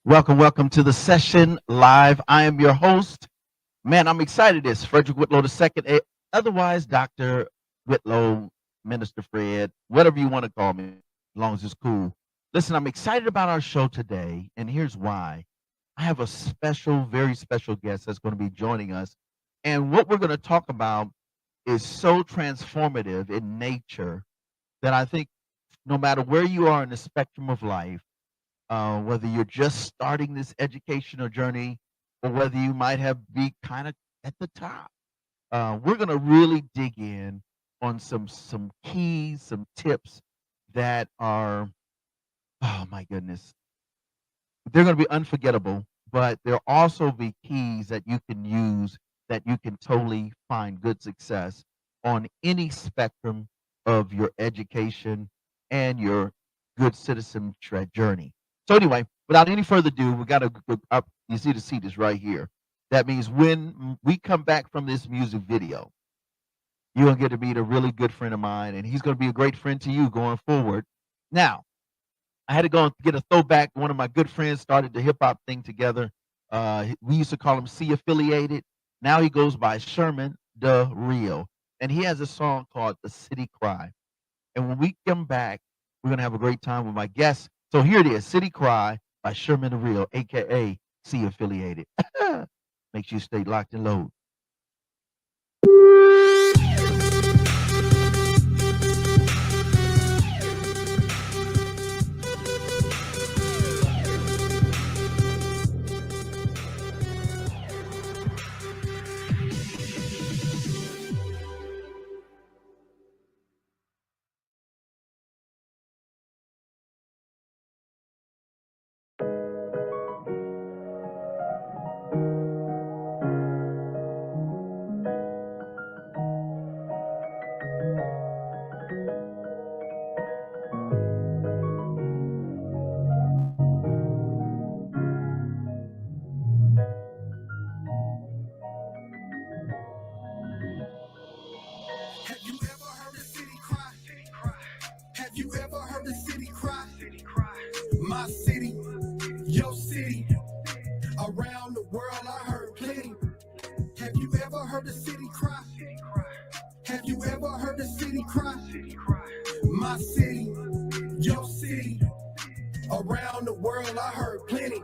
Welcome to the session live. I am your host. Man, I'm excited. It's Frederick Whitlow II, otherwise Dr. Whitlow, Minister Fred, whatever you want to call me, as long as it's cool. Listen, I'm excited about our show today, and here's why. I have a special, very special guest that's going to be joining us. And what we're going to talk about is so transformative in nature that I think no matter where you are in the spectrum of life, whether you're just starting this educational journey or whether you might have be kind of at the top. We're going to really dig in on some keys, some tips that are, oh my goodness, they're going to be unforgettable, but there'll also be keys that you can use that you can totally find good success on any spectrum of your education and your good citizen journey. So anyway, without any further ado, we got to go up. You see the seat is right here. That means when we come back from this music video, you're going to get to meet a really good friend of mine, and he's going to be a great friend to you going forward. Now, I had to go and get a throwback. One of my good friends started the hip hop thing together. We used to call him C Affiliated. Now he goes by Sherman the Real, and he has a song called "The City Cry." And when we come back, we're gonna have a great time with my guests. So here it is, "City Cry" by Sherman the Real, aka C Affiliated. Make sure you stay locked and load. Have you ever heard a city cry? Have you ever heard a city cry? My city, your city. Around the world, I heard plenty. Have you ever heard a city cry? Have you ever heard a city cry? My city, your city. Around the world, I heard plenty.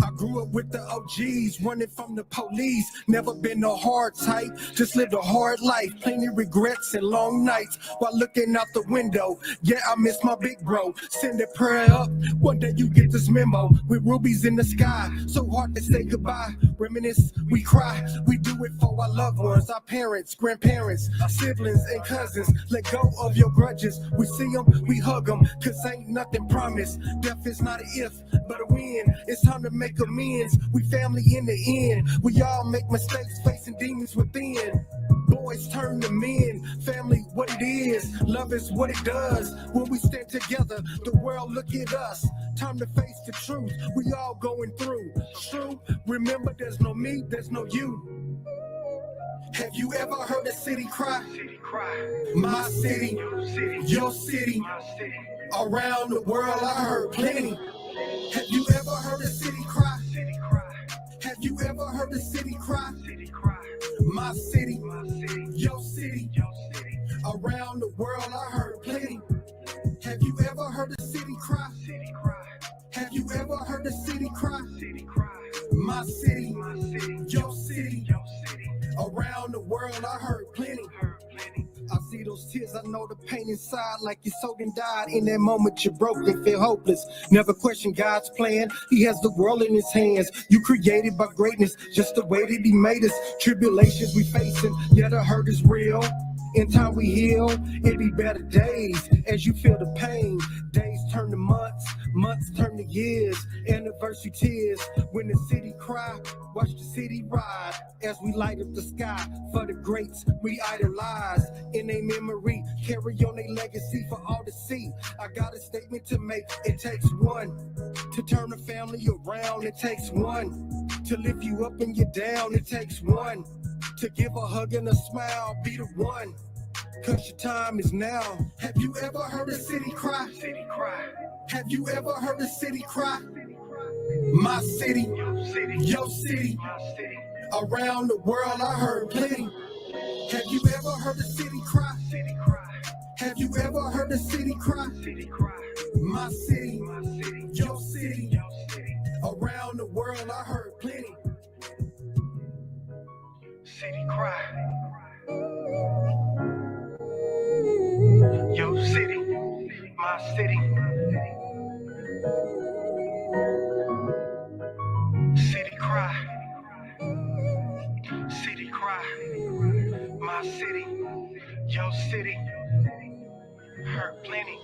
I grew up with the OGs, running from the police. Never been a hard type, just lived a hard life. Plenty regrets and long nights while looking out the window. Yeah, I miss my big bro. Send a prayer up, one day you get this memo. With rubies in the sky, so hard to say goodbye. Reminisce, we cry, we do it for our loved ones. Our parents, grandparents, our siblings and cousins. Let go of your grudges. We see them, we hug them, cause ain't nothing promised. Death is not an if, but a when. It's time to make amends. We family in the end. We all make mistakes, facing demons within. Boys turn to men. Family, what it is. Love is what it does. When we stand together, the world look at us. Time to face the truth. We all going through. True. Remember, there's no me, there's no you. Have you ever heard a city cry? My city, your city. Around the world, I heard plenty. Have you ever heard a city cry? Have you ever heard a city cry? My city, your city. Around the world, I heard plenty. Have you ever heard a city cry? Have you ever heard a city cry? My city, your city. Around the world, I heard plenty. I see those tears, I know the pain inside, like your soul and died. In that moment you broke and feel hopeless. Never question God's plan, he has the world in his hands. You created by greatness, just the way that he made us. Tribulations we facing, yeah, the hurt is real. In time we heal, it be better days. As you feel the pain, days turn to months, months turn to years. Anniversary tears, when the city cry, watch the city ride. As we light up the sky, for the greats we idolize. In their memory, carry on their legacy for all to see. I got a statement to make, it takes one. To turn a family around, it takes one. To lift you up and you're down, it takes one. To give a hug and a smile, be the one. Cause your time is now. Have you ever heard a city cry? Have you ever heard a city cry? My city, your city. Around the world, I heard plenty. Have you ever heard the city cry? Have you ever heard the city cry? My city, your city. Around the world, I heard plenty. City cry. Your city, my city. City cry. City cry. My city, your city. Heard plenty.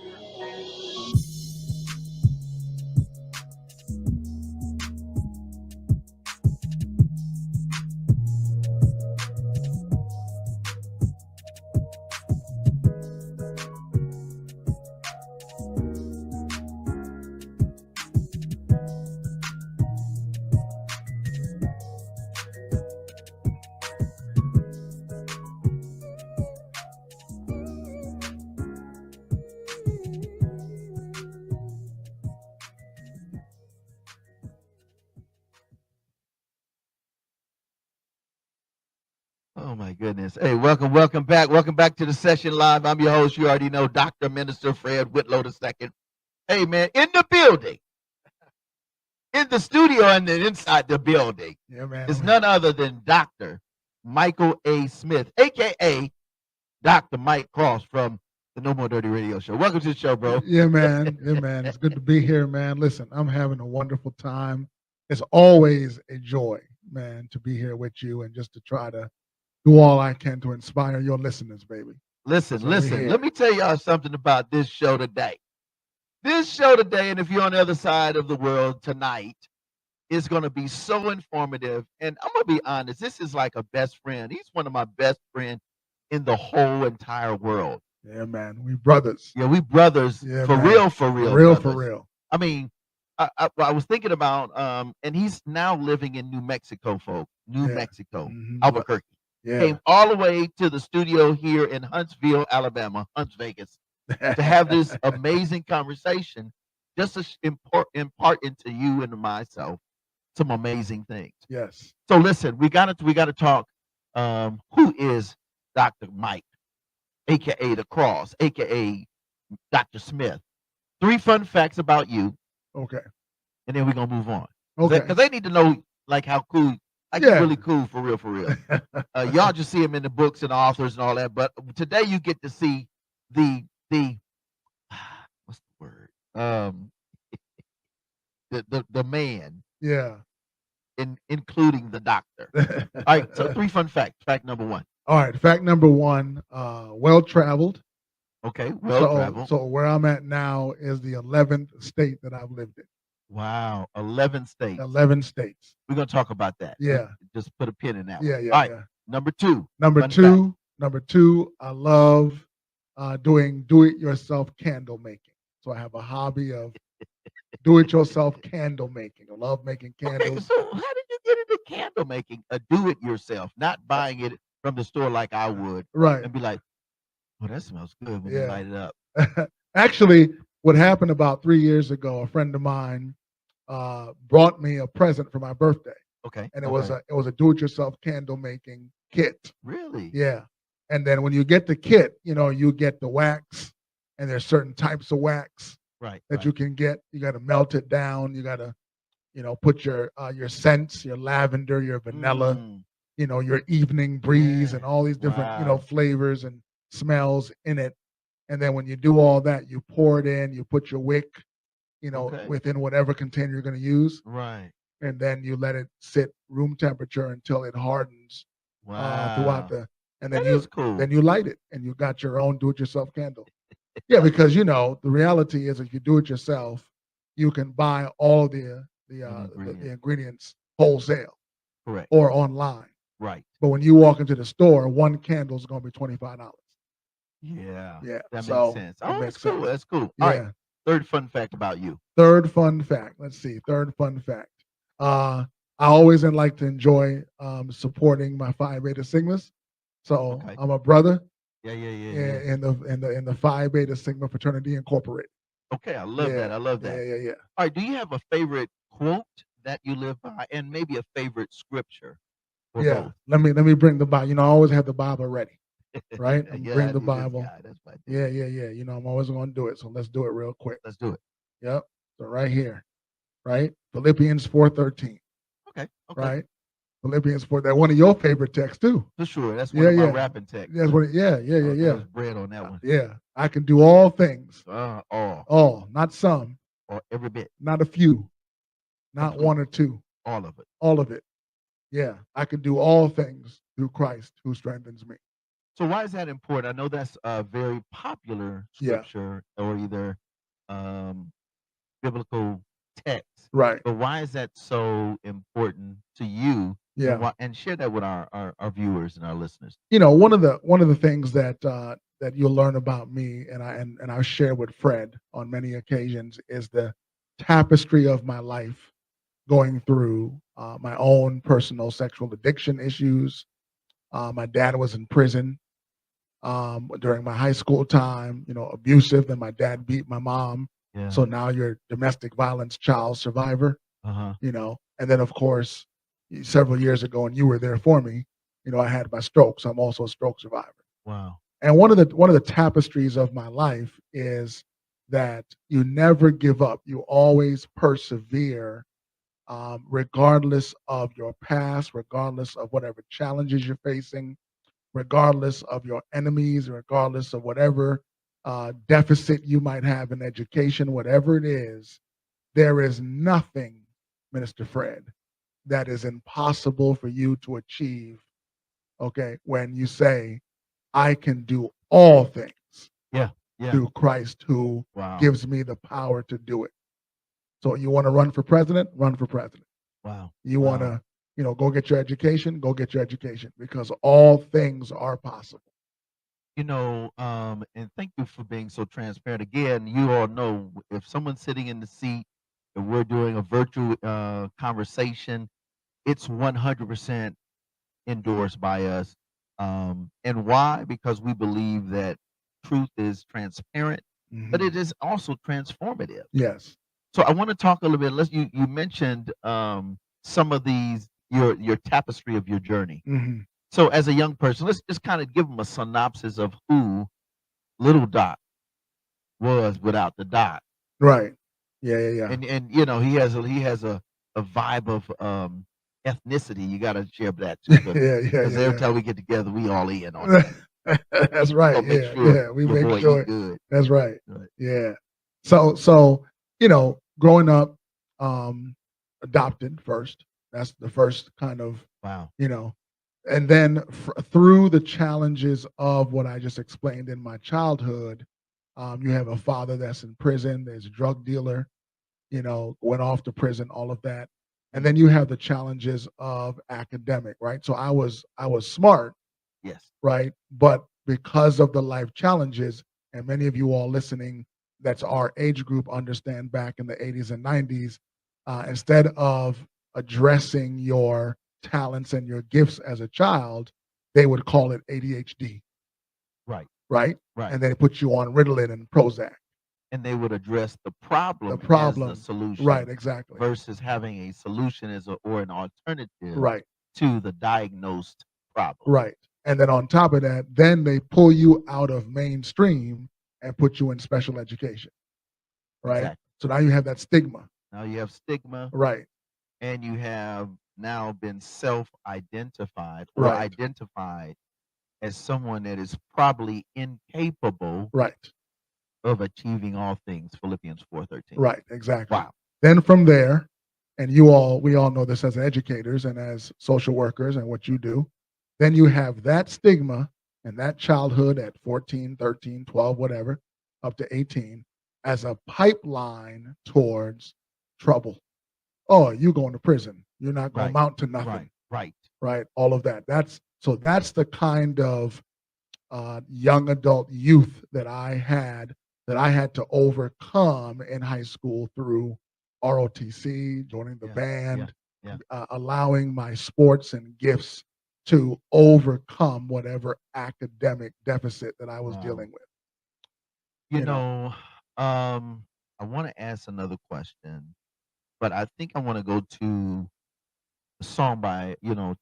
Oh my goodness. Hey, welcome back. Welcome back to the session live. I'm your host. You already know, Dr. Minister Fred Whitlow II. Hey man, in the building, in the studio, and then inside the building, Yeah, man. is none other than Dr. Michael A. Smith, aka Dr. Mike Cross from the No More Dirty Radio Show. Welcome to the show, bro. Yeah, man. Yeah, man. It's good to be here, man. Listen, I'm having a wonderful time. It's always a joy, man, to be here with you and just to try to do all I can to inspire your listeners, baby. Listen, So we're listen. here. Let me tell y'all something about this show today. This show today, and if you're on the other side of the world tonight, is going to be so informative. And I'm going to be honest, this is like a best friend. He's one of my best friends in the whole entire world. Yeah, man. We brothers. Yeah, we brothers. Yeah, for man. real, for real. For brothers. real. I mean, I was thinking about, and he's now living in New Mexico, folks. New Yeah. Mexico, Mhm. Albuquerque. Yeah. Came all the way to the studio here in Huntsville, Alabama, Hunts Vegas, to have this amazing conversation, just to impart into you and myself some amazing things. Yes. So listen, we got to talk. Who is Dr. Mike, aka the Cross, aka Dr. Smith? 3 fun facts about you, Okay. and then we're gonna move on. Okay. Because they need to know like how cool, like Yeah. you're really cool for real, for real. Y'all just see him in the books and authors and all that, but today you get to see the what's the word? The man, Yeah. including the doctor. All right, so 3 fun facts. Fact number 1. All right. Fact number 1, well traveled. Okay, well traveled. So where I'm at now is the 11th state that I've lived in. Wow, 11 states. 11 states. We're gonna talk about that. Yeah. Just put a pin in that. Yeah, one. yeah, All right, yeah. number 2. Number fun two, number two, I love doing do-it-yourself candle making. So I have a hobby of do-it-yourself candle making. I love making Okay, candles. so how did you get into candle making? Do it yourself, not buying it from the store like I would, Right. and be like, "Oh, that smells good" when you Yeah. light it up. Actually, what happened about 3 years ago, a friend of mine brought me a present for my birthday, Okay, and it was a do-it-yourself candle making kit. really. Yeah. And then when you get the kit, you get the wax, and there's certain types of wax Right. that right. you can get. You got to melt it down. You got to, put your scents, your lavender, your vanilla, Mm, your evening breeze, Yeah. and all these different, Wow. flavors and smells in it. And then when you do all that, you pour it in. You put your wick, Okay. within whatever container you're going to use, Right. and then you let it sit room temperature until it hardens Wow. throughout the. And then That is cool. then you light it, and you got your own do-it-yourself candle. Yeah, because the reality is, if you do it yourself, you can buy all the ingredients wholesale Correct. or online. Right. But when you walk into the store, one candle is going to be $25. Yeah. Yeah, That so makes sense. it Oh, makes that's cool. sense. That's cool. All right. Yeah. 3rd fun fact about you. Third fun fact. Let's see. Third fun fact. I always like to enjoy supporting my Phi Beta Sigmas. So Okay. I'm a brother Yeah. in the Phi Beta Sigma Fraternity Incorporated. Okay, I love that. I love that. Yeah. All right. Do you have a favorite quote that you live by, and maybe a favorite scripture for Yeah. both. Let me bring the Bible. You know, I always have the Bible ready, right? I'm Yeah, bring I the do this Bible. guy. That's my Yeah, dude. yeah, yeah. You know, I'm always going to do it. So let's do it real quick. Let's do it. Yep. So right here, right? Philippians 4:13, Okay. Okay. right? Philippians 4. That one of your favorite texts too. For sure. That's one Yeah, of my yeah. rapping texts. That's what. Yeah, yeah, yeah, There yeah. was bread on that one. Yeah. I can do all things. All All, not some, or every bit, not a few, not complete, one or two, all of it. all of it. Yeah. I can do all things through Christ who strengthens me. So why is that important? I know that's a very popular Yeah. scripture or either um, biblical text, Right. but why is that so important to you? And Yeah. why? And share that with our viewers and our listeners. You know, one of the things that that you'll learn about me, and I share with Fred on many occasions, is the tapestry of my life going through my own personal sexual addiction issues. My dad was in prison during my high school time, you know, abusive. Then my dad beat my mom. Yeah. So now you're a domestic violence child survivor, Uh-huh. you know. And then, of course, several years ago, and you were there for me, you know, I had my stroke. So I'm also a stroke survivor. Wow. And one of the tapestries of my life is that you never give up. You always persevere, regardless of your past, regardless of whatever challenges you're facing, regardless of your enemies, regardless of whatever deficit you might have in education, whatever it is, there is nothing, Minister Fred, that is impossible for you to achieve. Okay, when you say, I can do all things Yeah. Yeah. through Christ who Wow. gives me the power to do it. So you want to run for president? Run for president. Wow. You want to, you know, go get your education? Go get your education because all things are possible. And thank you for being so transparent. Again, you all know if someone's sitting in the seat and we're doing a virtual conversation, it's 100% endorsed by us. And why? Because we believe that truth is transparent, but Mhm. it is also transformative. Yes. So I want to talk a little bit. You mentioned some of these your tapestry of your journey. Hmm. So as a young person, let's just kind of give them a synopsis of who Little Doc was without the dot. Right. Yeah, yeah, yeah. And he has a vibe of ethnicity. You got to share that too, Yeah, yeah, because yeah, every yeah. time we get together, we all in on that. That's right. So make Yeah, sure yeah. We your make boy sure eat good. that's right. Right. Yeah. So you know, growing up, adopted first. That's the first kind of, Wow. you know, and then through the challenges of what I just explained in my childhood, you have a father that's in prison. There's a drug dealer, you know, went off to prison, all of that. And then you have the challenges of academic, right? So I was smart, Yes. right? But because of the life challenges, and many of you all listening, that's our age group, understand back in the 80s and 90s, instead of addressing your talents and your gifts as a child, they would call it ADHD, Right. right? Right. And they put you on Ritalin and Prozac. And they would address the The problem as the problem, solution right? Exactly, versus having a solution or an alternative right, to the diagnosed problem. right. And then on top of that, then they pull you out of mainstream and put you in special education, right? Exactly. So now you have that stigma, Now you have stigma, right? and you have now been self-identified or Right, identified as someone that is probably incapable right, of achieving all things. Philippians 4:13. right, exactly. Wow. Then from there, and we all know this as educators and as social workers and what you do, then you have that stigma and that childhood at 14, 13, 12, whatever, up to 18, as a pipeline towards trouble. Oh, you going to prison. You're not going to Right. amount to nothing, Right. right? All of that. That's the kind of young adult youth that I had to overcome in high school through ROTC, joining the Yeah. band, Yeah. allowing my sports and gifts to overcome whatever academic deficit that I was Wow. dealing with. You You know, know, I want to ask another question, but I think I want to go to a song by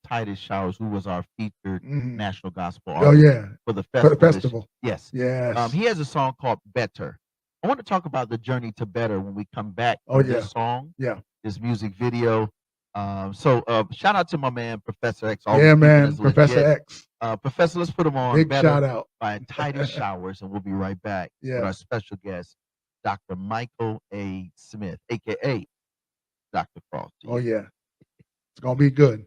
Titus Showers, who was our featured national gospel Oh artist yeah, for the for the festival. festival. Yes. Yes. He has a song called Better. I want to talk about the journey to better when we come back Oh from yeah. this song, Yeah. this music video. So shout out to my man Professor X. Always Yeah, keeping man. us Professor legit. X. Professor, let's put him on. Big Better shout out. by Titus Showers, and we'll be right back with Yeah. our special guest, Dr. Michael A. Smith, aka Dr. Frost. Oh yeah. It's gonna be good.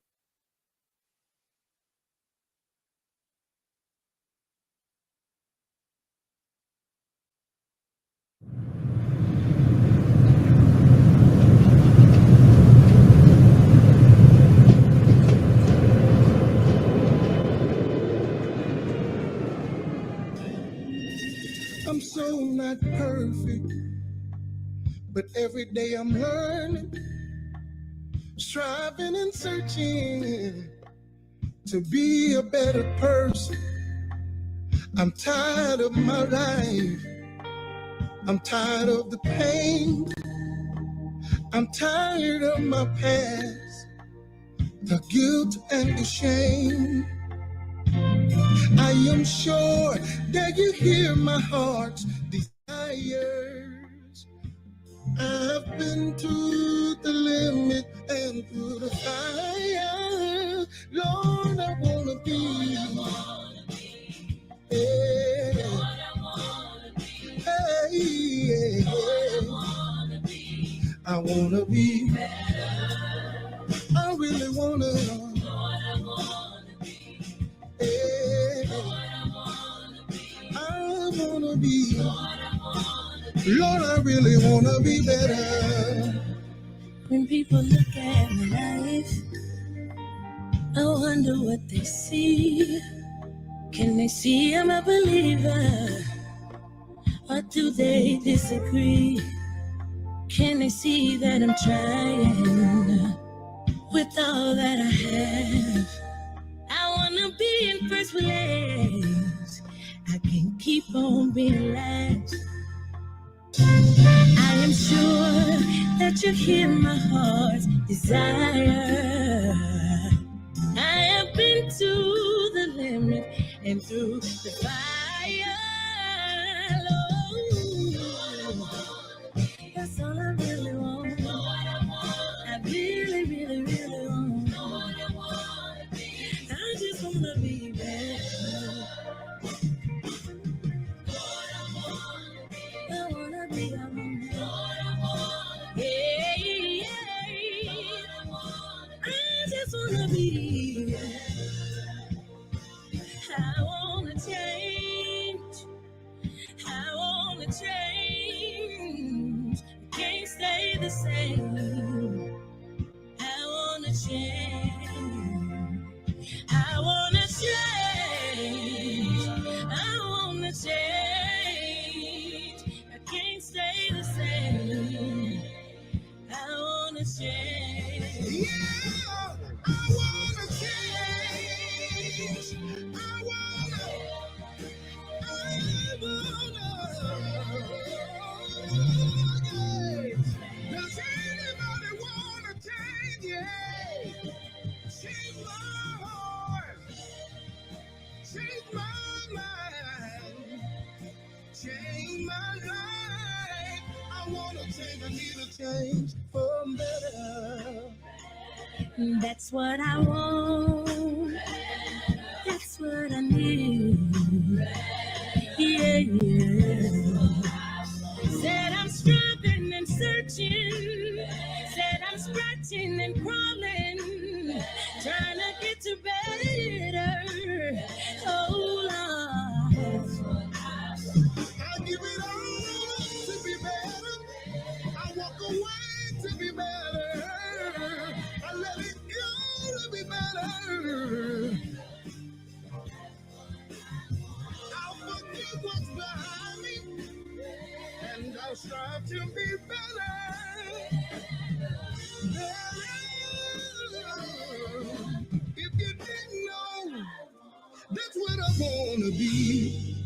I'm so not perfect, but every day I'm learning, striving and searching to be a better person. I'm tired of my life. I'm tired of the pain. I'm tired of my past, the guilt and the shame. I am sure that you hear my heart's desires. I've been to the limit and through the fire. Lord, I wanna be. Yeah. Hey, yeah. I wanna be. I really wanna. Yeah. I wanna be. Lord, I really wanna be better. When people look at my life, I wonder what they see. Can they see I'm a believer? Or do they disagree? Can they see that I'm trying with all that I have? I wanna be in first place. I can't keep on being last. I am sure that you hear my heart's desire. I have been to the limit and through the fire. Lord, that's all I really want. I really, really, really want. I just wanna be better. I wanna be, yeah, yeah. I just wanna be. I wanna change. I wanna change. I can't stay the same. I wanna change. I wanna change. I wanna change. I can't stay the same. I wanna change. Yeah, I wanna change. I wanna. Does anybody wanna change? Yeah. Change my heart. Change my mind. Change my life. I wanna change. I need a change for better. That's what I want. That's what I need. Yeah, yeah. Said I'm striving and searching. Said I'm scratching and crawling. Trying to get to better. Oh, Lord. I give it all to be better. I walk away to be better. I let it go to be better. I'll forget what's behind me, and I'll strive to be better. If you didn't know, that's what I wanna be.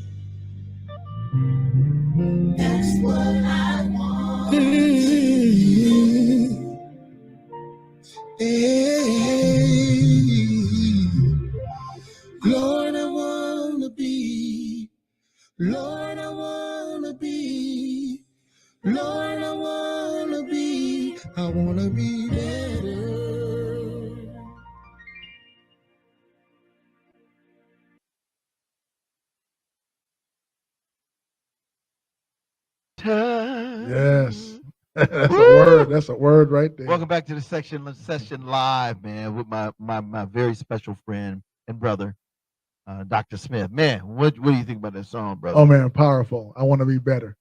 That's what I want. Hey, Lord, I wanna be. Lord, I wanna be. Lord, I wanna be. I wanna be better. Yes. That's a Woo! word. That's a word right there. Welcome back to the session live, man, with my very special friend and brother, Dr. Smith. Man, what do you think about that song, brother? Oh man, powerful. I want to be better.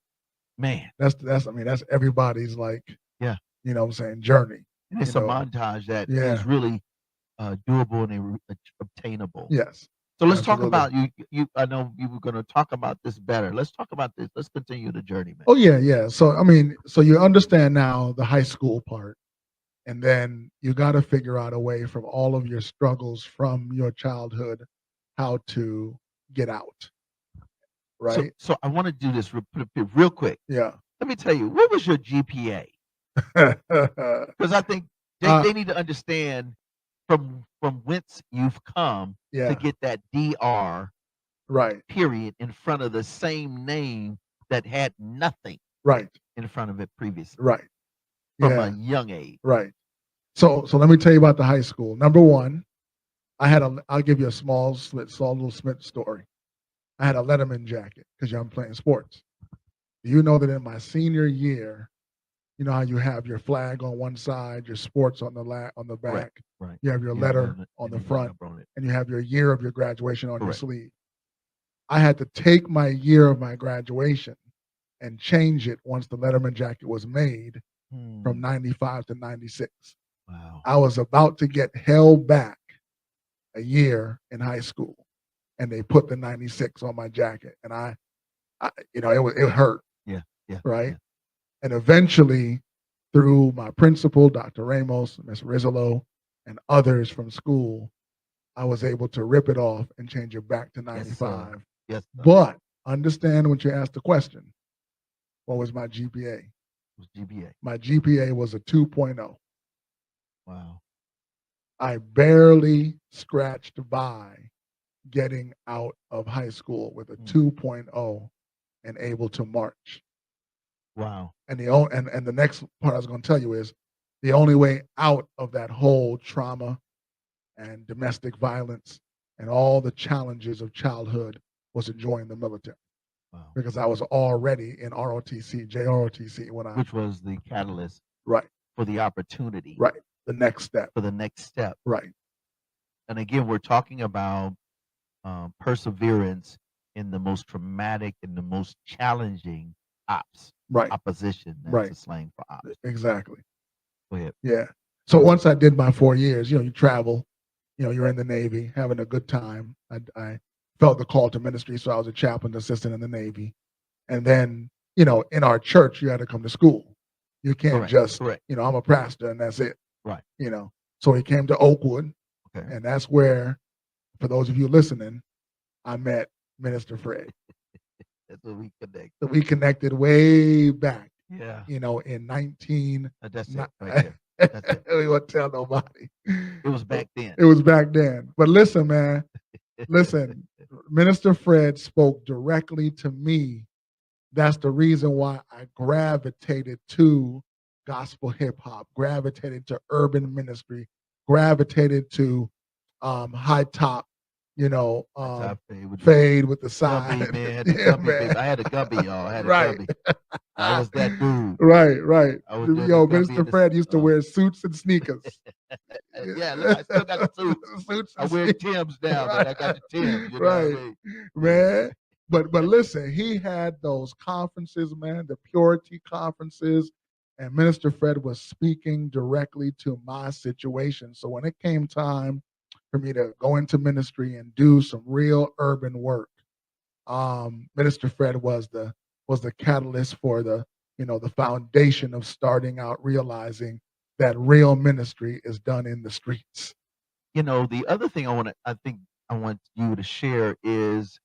Man, That's I mean, that's everybody's like, yeah, you know what I'm saying, journey. and it's You a know, montage that yeah. is really doable and obtainable. Yes. So let's talk Absolutely. about you. I know you were going to talk about this better. Let's talk about this. Let's continue the journey, man. Oh yeah, yeah. So I mean, so you understand now the high school part, and then you got to figure out a way from all of your struggles from your childhood, how to get out, right? So I want to do this real quick. Yeah. Let me tell you, what was your GPA? Because I think they need to understand from whence you've come yeah. to get that DR Right. period in front of the same name that had nothing Right. in front of it previously Right. from a Yeah. young age. Right. So let me tell you about the high school. Number one, I'll give you a small little Smith story. I had a Letterman jacket because I'm playing sports. Do you know that in my senior year, you know how you have your flag on one side, your sports on the back, Right. you have your Yeah, letter and on the your front, number on it. and you have your year of your graduation on your Correct. sleeve. I had to take my year of my graduation and change it once the Letterman jacket was made from 95 to 96. Wow. I was about to get held back a year in high school, and they put the 96 on my jacket, and I you know, it hurt. Yeah. Yeah. Right. Yeah. And eventually, through my principal, Dr. Ramos, Miss Rizzolo, and others from school, I was able to rip it off and change it back to 95. Yes. But understand when you ask the question, what was my GPA? It was GPA. My GPA was a 2.0. Wow. I barely scratched by getting out of high school with a 2.0 and able to march. Wow. And the next part I was going to tell you is the only way out of that whole trauma and domestic violence and all the challenges of childhood was to join the military. Wow. Because I was already in ROTC, JROTC which was the catalyst right for the opportunity. Right. The next step. For the next step. Right. And again, we're talking about perseverance in the most traumatic and the most challenging ops. Right. Opposition. That's Right. a slang for ops. Exactly. Go ahead. Yeah. So once I did my 4 years, you travel, you're in the Navy, having a good time. I felt the call to ministry, so I was a chaplain assistant in the Navy. And then, in our church, you had to come to school. You can't just, I'm a pastor and that's it. Right. So he came to Oakwood, okay. And that's where, for those of you listening, I met Minister Fred. That's where we connected. So we connected way back. Yeah. In 19. That's it. Right there. That's it. We won't tell nobody. It was back then. It was back then. But listen, man. Listen, Minister Fred spoke directly to me. That's the reason why I gravitated to gospel hip hop, gravitated to urban ministry, gravitated to high top, fade with the side. Gubby, man. I had a gubby, y'all. I had a right. gubby. I was that dude. Right. Minister Fred used to wear suits and sneakers. Yeah, look, I still got the suits. I wear Timbs now, but I got the Timbs. You know what I mean? Man. But listen, he had those conferences, man, the purity conferences, and Minister Fred was speaking directly to my situation. So when it came time for me to go into ministry and do some real urban work, Minister Fred was the catalyst for the foundation of starting out realizing that real ministry is done in the streets. The other thing I think I want you to share is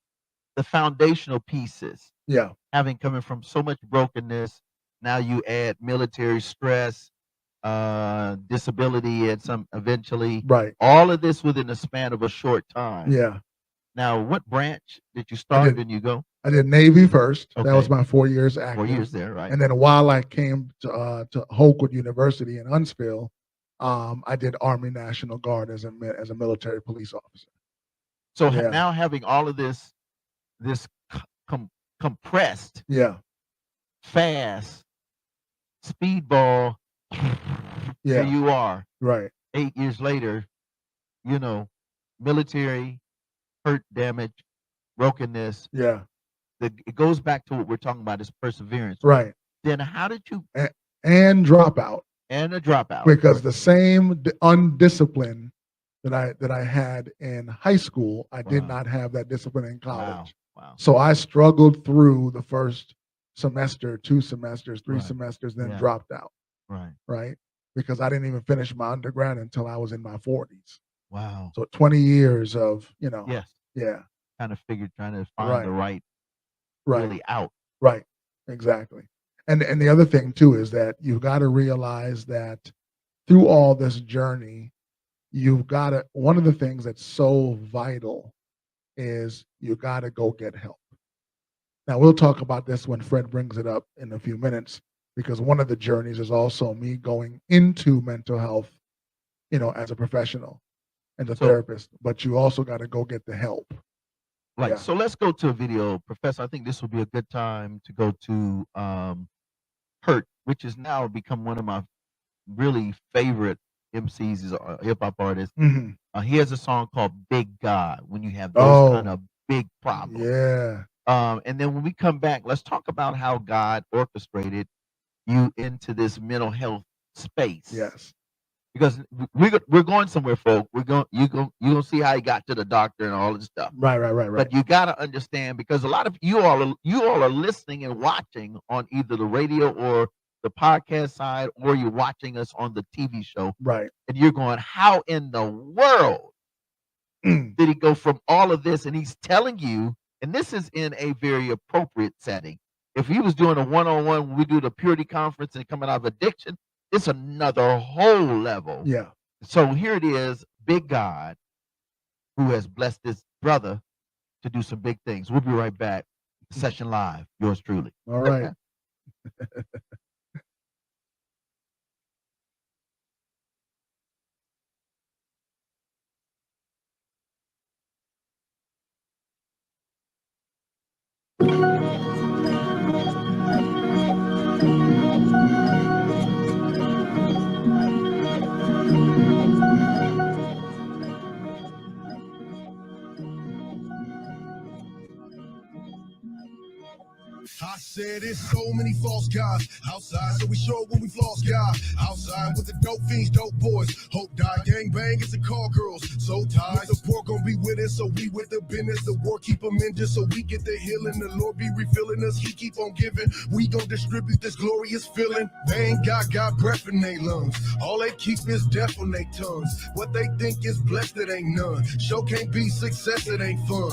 the foundational pieces. Yeah. Having coming from so much brokenness, now you add military stress, disability and some eventually. Right. All of this within the span of a short time. Yeah. Now, what branch did you I start did, and you go? I did Navy first. That was Okay. my 4 years active. 4 years there, right? And then while I came to Hokewood University in Huntsville, I did Army National Guard as a military police officer. So Yeah. now having all of this compressed, Yeah. fast, speedball, Yeah. there you are, Right. 8 years later, you know, military, hurt, damage, brokenness. Yeah. It goes back to what we're talking about is perseverance. Right. Then how did you And dropout. and a dropout? Because the same undiscipline that I had in high school, I did Wow. not have that discipline in Wow. college. Wow. So I struggled through the first semester, 2 semesters, 3 Right. semesters, then Yeah. dropped out, Right. right? Because I didn't even finish my undergrad until I was in my 40s. Wow. So 20 years of, Yes. yeah, Kind of figured trying to find Right. the right right, really out. right, exactly. And the other thing too is that you've got to realize that through all this journey, you've got to, one of the things that's so vital is you got to go get help. Now, we'll talk about this when Fred brings it up in a few minutes, because one of the journeys is also me going into mental health, as a professional and a So- therapist, but you also got to go get the help. Like, Yeah. so let's go to a video. Professor, I think this would be a good time to go to Hurt, which has now become one of my really favorite MCs, is a hip hop artist. hmm He has a song called Big God, when you have those kind Oh, of big problems. yeah. And then when we come back, let's talk about how God orchestrated you into this mental health space. Yes. Because we're going somewhere, folk. You're gonna see how he got to the doctor and all this stuff. Right. But you gotta understand, because a lot of you all are listening and watching on either the radio or the podcast side, or you're watching us on the TV show, Right. and you're going, how in the world did he go from all of this? And he's telling you, and this is in a very appropriate setting. If he was doing a one-on-one, when we do the purity conference and coming out of addiction, it's another whole level. Yeah. So here it is, Big God, who has blessed this brother to do some big things. We'll be right back. Session live. Yours truly. All right. I said there's so many false gods outside, so we show up when we've lost God. Outside with the dope fiends, dope boys. Hope die, gang bang, it's the call girls. So tired, the poor gon' be with us, so we with the business. The war keep them in just so we get the healing. The Lord be refilling us, he keep on giving. We gon' distribute this glorious feeling. They ain't got breath in their lungs. All they keep is death on their tongues. What they think is blessed, it ain't none. Show can't be success, it ain't fun.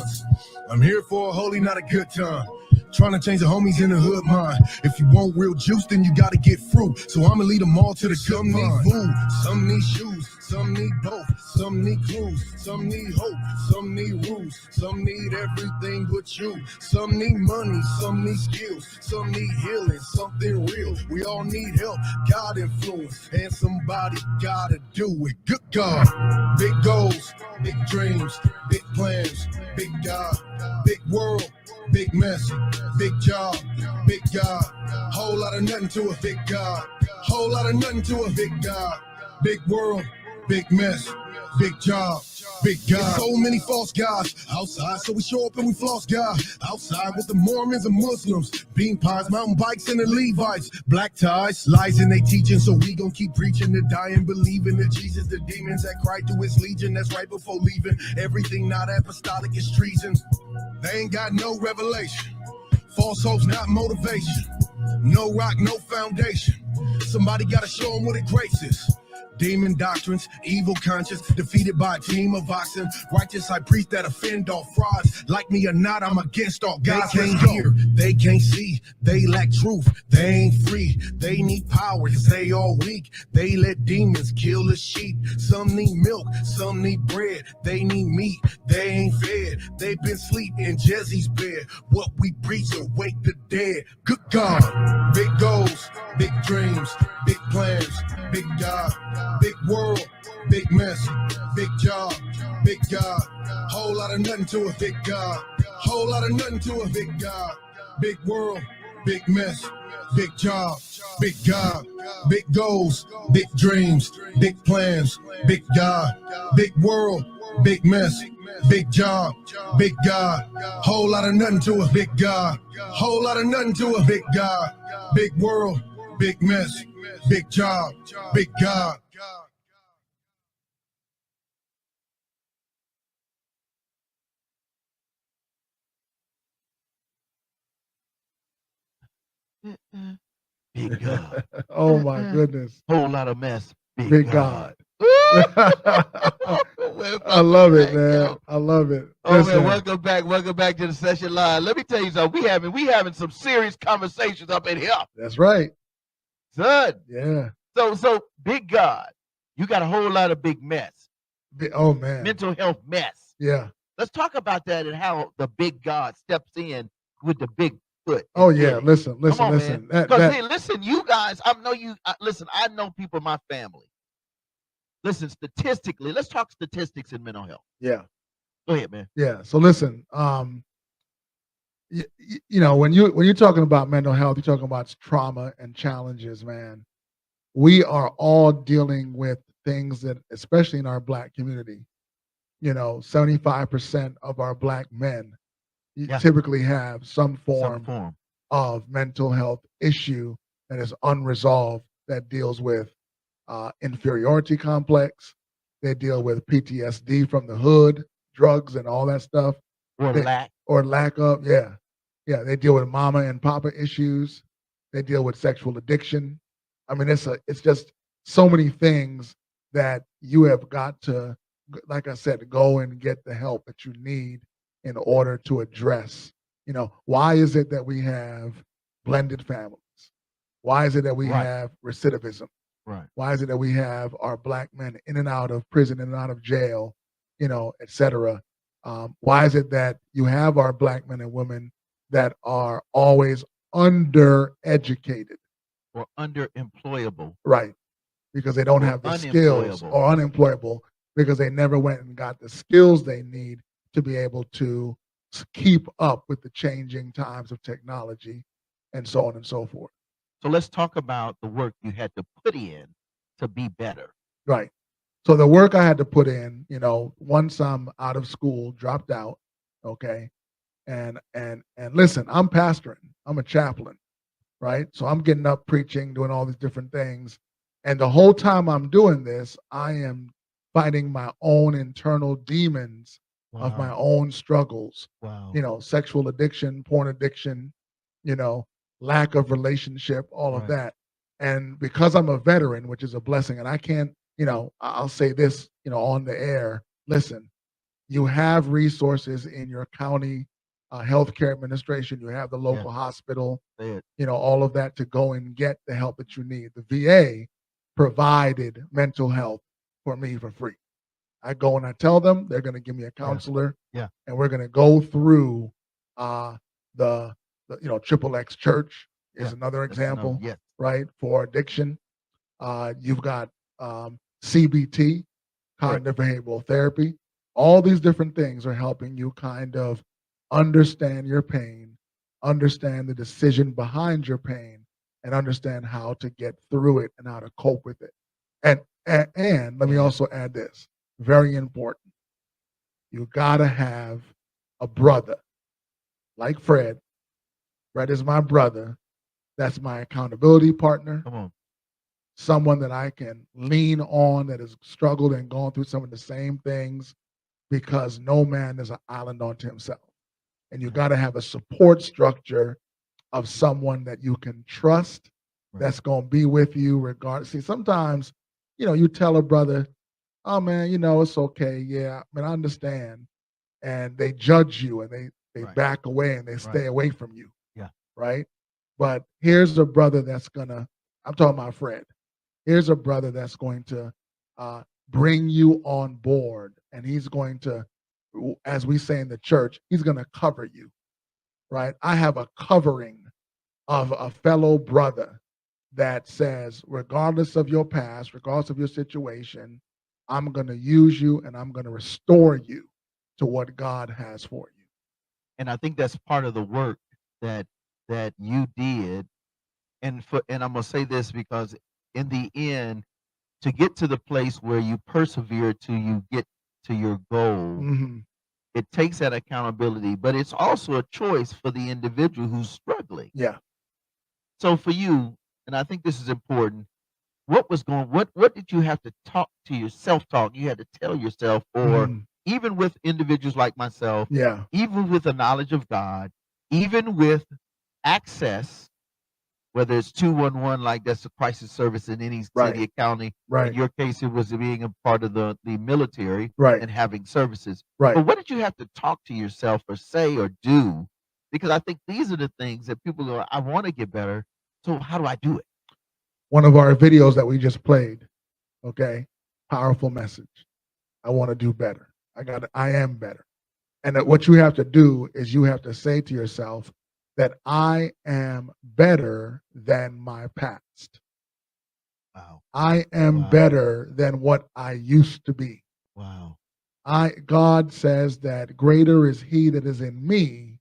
I'm here for a holy, not a good time. Trying to change the homies in the hood mind. If you want real juice, then you gotta get fruit. So I'ma lead them all to the good mind. Some need food, some need shoes, some need both, some need clues, some need hope, some need rules, some need everything but you. Some need money, some need skills, some need healing, something real. We all need help, God influence, and somebody gotta do it. Good God, big goals, big dreams, big plans, big God, big world, big mess, big job, big God, whole lot of nothing to a big God, whole lot of nothing to a big God, big world, big mess, big job, big God. There's so many false gods outside, so we show up and we floss God. Outside with the Mormons and Muslims, bean pies, mountain bikes, and the Levites, black ties, lies in they teaching, so we gon' keep preaching to die and believing that Jesus, the demons that cried to his legion, that's right before leaving. Everything not apostolic is treason. They ain't got no revelation. False hopes, not motivation. No rock, no foundation. Somebody gotta show them what a grace is. Demon doctrines, evil conscience, defeated by a team of oxen. Righteous high priest that offend all frauds. Like me or not, I'm against all gods. They can't hear, they can't see, they lack truth, they ain't free. They need power, cause they all weak. They let demons kill the sheep. Some need milk, some need bread. They need meat, they ain't fed. They've been sleep in Jesse's bed. What we preach will wake the dead. Good God, big goals, big dreams, big plans, big God, big world, big mess, big job, big God. Whole lot of nothing to a big God. Whole lot of nothing to a big God. Big world, big mess, big job, big God, big goals, big dreams, big plans, big God, big world, big mess, big job, big God. Whole lot of nothing to a big God. Whole lot of nothing to a big God. Big world, big mess, big job, big God. Big God. Oh my goodness. Whole lot of mess. Big God. I I love it, man. I love it. Oh Listen, man, welcome back to the session live. Let me tell you something. We having some serious conversations up in here, that's right. son. Yeah. So big God, you got a whole lot of big mess, Oh man. mental health mess. Yeah. Let's talk about that and how the big God steps in with the big foot. Oh yeah. Listen. Come on, Listen. man. Because hey, listen, you guys, listen, I know people in my family. Listen, statistically, let's talk statistics in mental health. Yeah. Go ahead, man. Yeah. So listen, you know, when you're talking about mental health, you're talking about trauma and challenges, man. We are all dealing with things that, especially in our Black community, you know, 75% of our Black men typically have some form of mental health issue that is unresolved, that deals with inferiority complex. They deal with PTSD from the hood, drugs and all that stuff. Or lack of, yeah. They deal with mama and papa issues. They deal with sexual addiction. I mean, it's just so many things that you have got to, like I said, go and get the help that you need in order to address. You know, why is it that we have blended families? Why is it that we have recidivism? Right. Why is it that we have our Black men in and out of prison, in and out of jail, you know, et cetera? Why is it that you have our Black men and women that are always undereducated? Or underemployable. Right. Because they don't have the skills, or unemployable because they never went and got the skills they need to be able to keep up with the changing times of technology and so on and so forth. So let's talk about the work you had to put in to be better. Right. So the work I had to put in, you know, once I'm out of school, dropped out, okay, and listen, I'm pastoring, I'm a chaplain, right? So I'm getting up, preaching, doing all these different things, and the whole time I'm doing this, I am fighting my own internal demons of my own struggles. You know, sexual addiction, porn addiction, you know, lack of relationship, all of that. And because I'm a veteran, which is a blessing, and I can't, you know, I'll say this, you know, on the air, listen, you have resources in your county healthcare administration, you have the local hospital, you know, all of that to go and get the help that you need. The VA provided mental health for me for free. I go and I tell them, they're going to give me a counselor, and we're going to go through the you know, Triple X Church is another example, right, for addiction. You've got CBT, cognitive behavioral therapy. All these different things are helping you kind of understand your pain, understand the decision behind your pain, and understand how to get through it and how to cope with it. And let me also add this, very important. You gotta have a brother like Fred. Fred is my brother. That's my accountability partner. Come on. Someone that I can lean on that has struggled and gone through some of the same things, because no man is an island unto himself. And you got to have a support structure of someone that you can trust, that's going to be with you regardless. See, sometimes, you tell a brother, oh man, it's okay. Yeah, I mean, I understand. And they judge you and they Right. back away and they Right. stay away from you. Yeah. Right. But here's a brother that's gonna, I'm talking about Fred. Here's a brother that's going to bring you on board, and he's going to, as we say in the church, he's going to cover you. Right. I have a covering of a fellow brother that says, regardless of your past, regardless of your situation, I'm going to use you and I'm going to restore you to what God has for you. And I think that's part of the work that you did. And I'm gonna say this because in the end, to get to the place where you persevere till you get to your goal, Mm-hmm. it takes that accountability, but it's also a choice for the individual who's struggling. Yeah. So for you, and I think this is important, what did you have to talk to yourself talk? You had to tell yourself, or Mhm. even with individuals like myself, Yeah. even with the knowledge of God, even with access, whether it's 211, like that's a crisis service in any Right. city or county. In Right. your case, it was being a part of the military Right. and having services. Right. But what did you have to talk to yourself or say or do? Because I think these are the things that people go, I want to get better. So how do I do it? One of our videos that we just played, okay, powerful message. I want to do better. I am better. And that what you have to do is you have to say to yourself that I am better than my past. Wow. I am Wow. better than what I used to be. Wow. God says that greater is he that is in me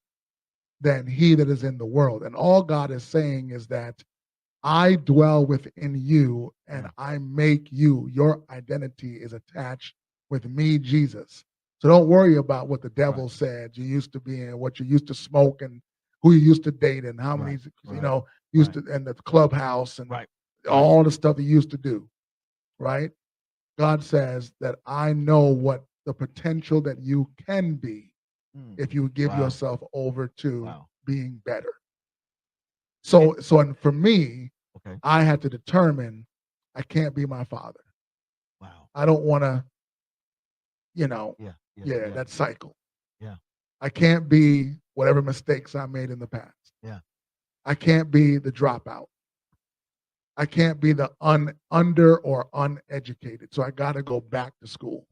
than he that is in the world. And all God is saying is that I dwell within you and I make you, your identity is attached with me, Jesus. So don't worry about what the devil said you used to be and what you used to smoke and who you used to date and how many, used to, and the clubhouse and all the stuff you used to do, right? God says that I know what the potential that you can be if you give yourself over to being better. So and for me, I had to determine I can't be my father. Wow. I don't want to, that cycle. Yeah. I can't be whatever mistakes I made in the past. Yeah. I can't be the dropout. I can't be the under or uneducated. So I got to go back to school.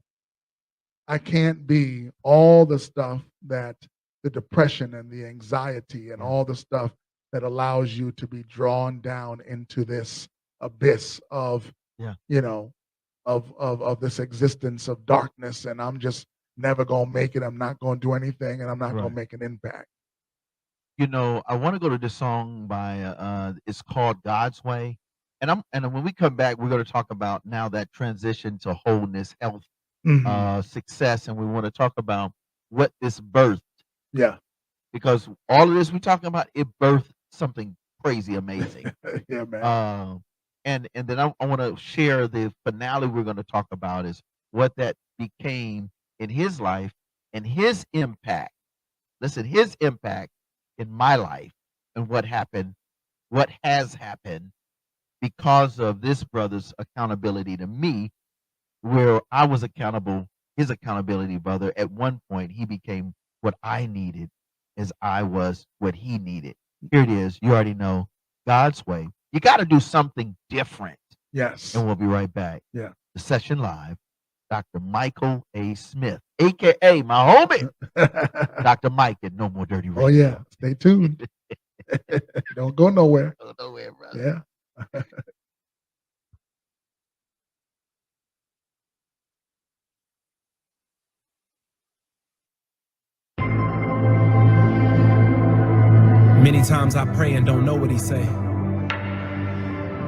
I can't be all the stuff that the depression and the anxiety and all the stuff that allows you to be drawn down into this abyss of, of this existence of darkness. And I'm just never going to make it. I'm not going to do anything and I'm not going to make an impact. I want to go to this song by, it's called God's Way. And when we come back, we're going to talk about now that transition to wholeness, health, success. And we want to talk about what this birthed. Yeah. Because all of this we're talking about, it birthed something crazy amazing. Yeah, man. And then I want to share the finale we're going to talk about is what that became in his life and his impact. Listen, his impact in my life and what has happened because of this brother's accountability to me, where I was accountable, his accountability brother. At one point, he became what I needed as I was what he needed. Here it is. You already know, God's Way. You got to do something different. Yes. And we'll be right back. Yeah. The session live. Dr. Michael A. Smith, a.k.a. my homie, Dr. Mike at No More Dirty Radio. Oh, yeah. Stay tuned. Don't go nowhere. Don't go nowhere, brother. Yeah. Many times I pray and don't know what he say,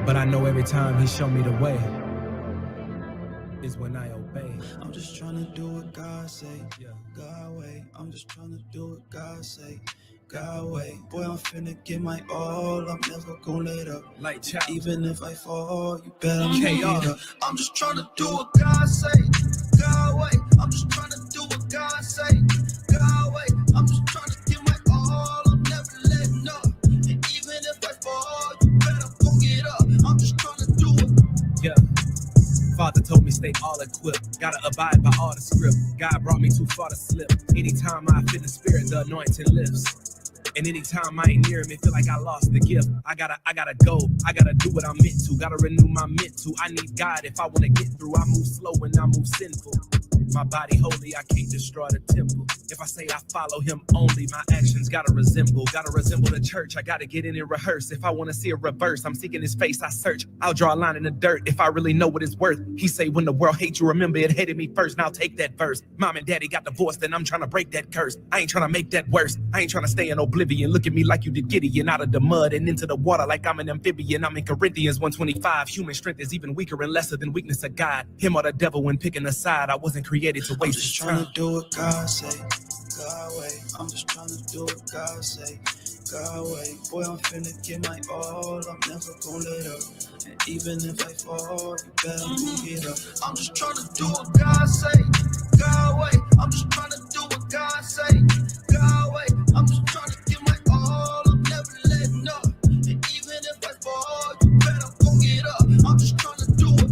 but I know every time he show me the way is when I obey. I'm just trying to do what God say, God way. I'm just trying to do what God say, God way. Boy, I'm finna get my all. I'm never gonna let up. Like child. Even if I fall, you better get up. I'm just trying to do what God say, God way. I'm just trying to do what God say, God way. I'm just trying to get my all. I'm never letting up. And even if I fall, you better go get up. I'm just trying to do it. Yeah. stay all equipped. Gotta abide by all the script. God brought me too far to slip. Anytime I feel the spirit, the anointing lifts. And anytime I ain't near him, it feel like I lost the gift. I gotta go. I gotta do what I'm meant to. Gotta renew my mental. I need God if I wanna get through. I move slow and I move sinful. My body holy, I can't destroy the temple. If I say I follow him only, my actions gotta resemble the church. I gotta get in and rehearse. If I wanna see a reverse, I'm seeking his face, I search. I'll draw a line in the dirt if I really know what it's worth. He say when the world hates you, remember it hated me first. Now take that verse. Mom and daddy got divorced and I'm trying to break that curse. I ain't trying to make that worse. I ain't trying to stay in oblivion. Look at me like you did Gideon, out of the mud and into the water like I'm an amphibian. I'm in Corinthians 1:25. Human strength is even weaker and lesser than weakness of God. Him or the devil when picking a side. I wasn't created to waste his time. I'm just trying to do what God say, God way. I'm just trying to do what God say, God way. Boy, I'm finna give my all. I'm never gonna let up. And even if I fall, you better move it up. I'm just trying to do what God say, God way. I'm just trying to do what God say, God way. I'm just trying to give my all. I'm never letting up. And even if I fall, you better go get up. I'm just trying to do it.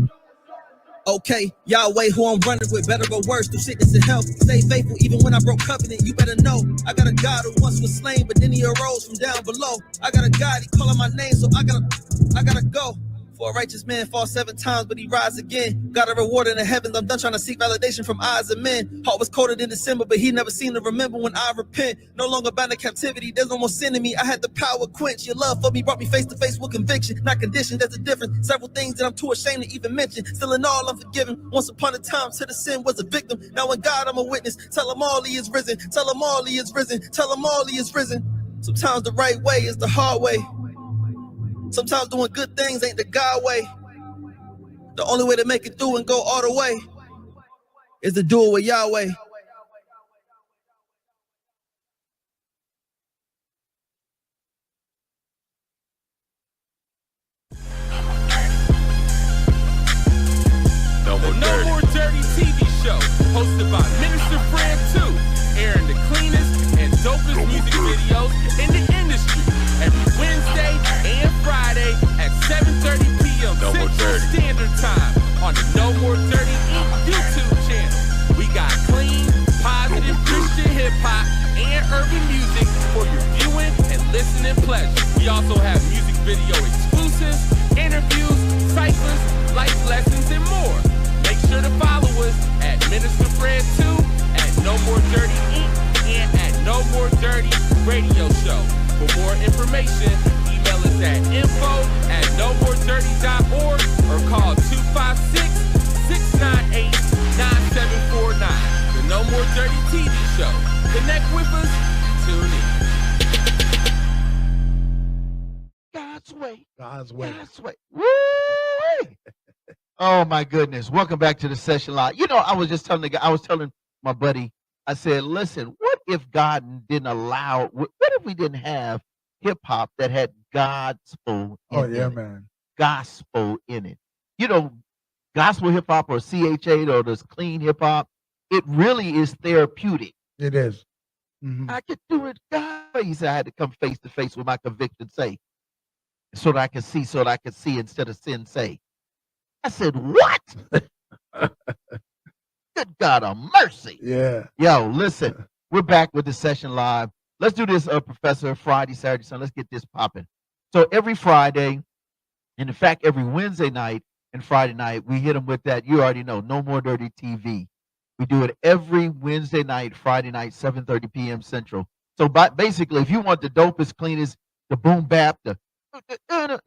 Okay, Yahweh, who I'm running with, better or worse, through sickness and health. Stay faithful even when I broke covenant, you better know. I got a God who once was slain, but then he arose from down below. I got a God, he calling my name, so I gotta go. For a righteous man falls 7 times, but he rise again. Got a reward in the heavens, I'm done trying to seek validation from eyes of men. Heart was colder than December, but he never seemed to remember when I repent. No longer bound to captivity, there's no more sin in me. I had the power quench. Your love for me brought me face to face with conviction, not condition, there's a difference. Several things that I'm too ashamed to even mention. Still in all, I'm forgiven. Once upon a time, to the sin was a victim. Now in God, I'm a witness. Tell him all he is risen. Tell him all he is risen. Tell him all he is risen. Sometimes the right way is the hard way. Sometimes doing good things ain't the God way. The only way to make it through and go all the way is to do it with Yahweh. The No More Dirty TV show, hosted by Minister Fred 2, airing the cleanest and dopest music videos in the industry every Wednesday and Friday at 7:30 p.m. Central Standard Time on the No More Dirty Inc. YouTube channel. We got clean, positive Christian hip-hop and urban music for your viewing and listening pleasure. We also have music video exclusives, interviews, ciphers, life lessons, and more. Make sure to follow us at Minister Fred 2, at No More Dirty Inc., and at No More Dirty Radio Show. For more information, email us at info@nomoredirty.org or call 256-698-9749. The No More Dirty TV show. Connect with us, tune in. God's way. God's way. God's way. Woo! Oh my goodness. Welcome back to the session live. You know, I was telling my buddy, I said, listen, what if God didn't allow, what if we didn't have hip hop that had gospel in it? Man. Gospel in it. You know, gospel hip hop or CH8 or this clean hip hop, it really is therapeutic. It is. Mm-hmm. I could do it God. He said I had to come face to face with my conviction, say, so that I could see instead of sin, say. I said, what? Good God of mercy. Yeah. Yo, listen, we're back with the session live. Let's do this, Professor, Friday, Saturday, Sunday. Let's get this popping. So every Friday, and in fact, every Wednesday night and Friday night, we hit them with that. You already know, No More Dirty TV. We do it every Wednesday night, Friday night, 7:30 p.m. Central. So basically, if you want the dopest, cleanest, the boom bap, the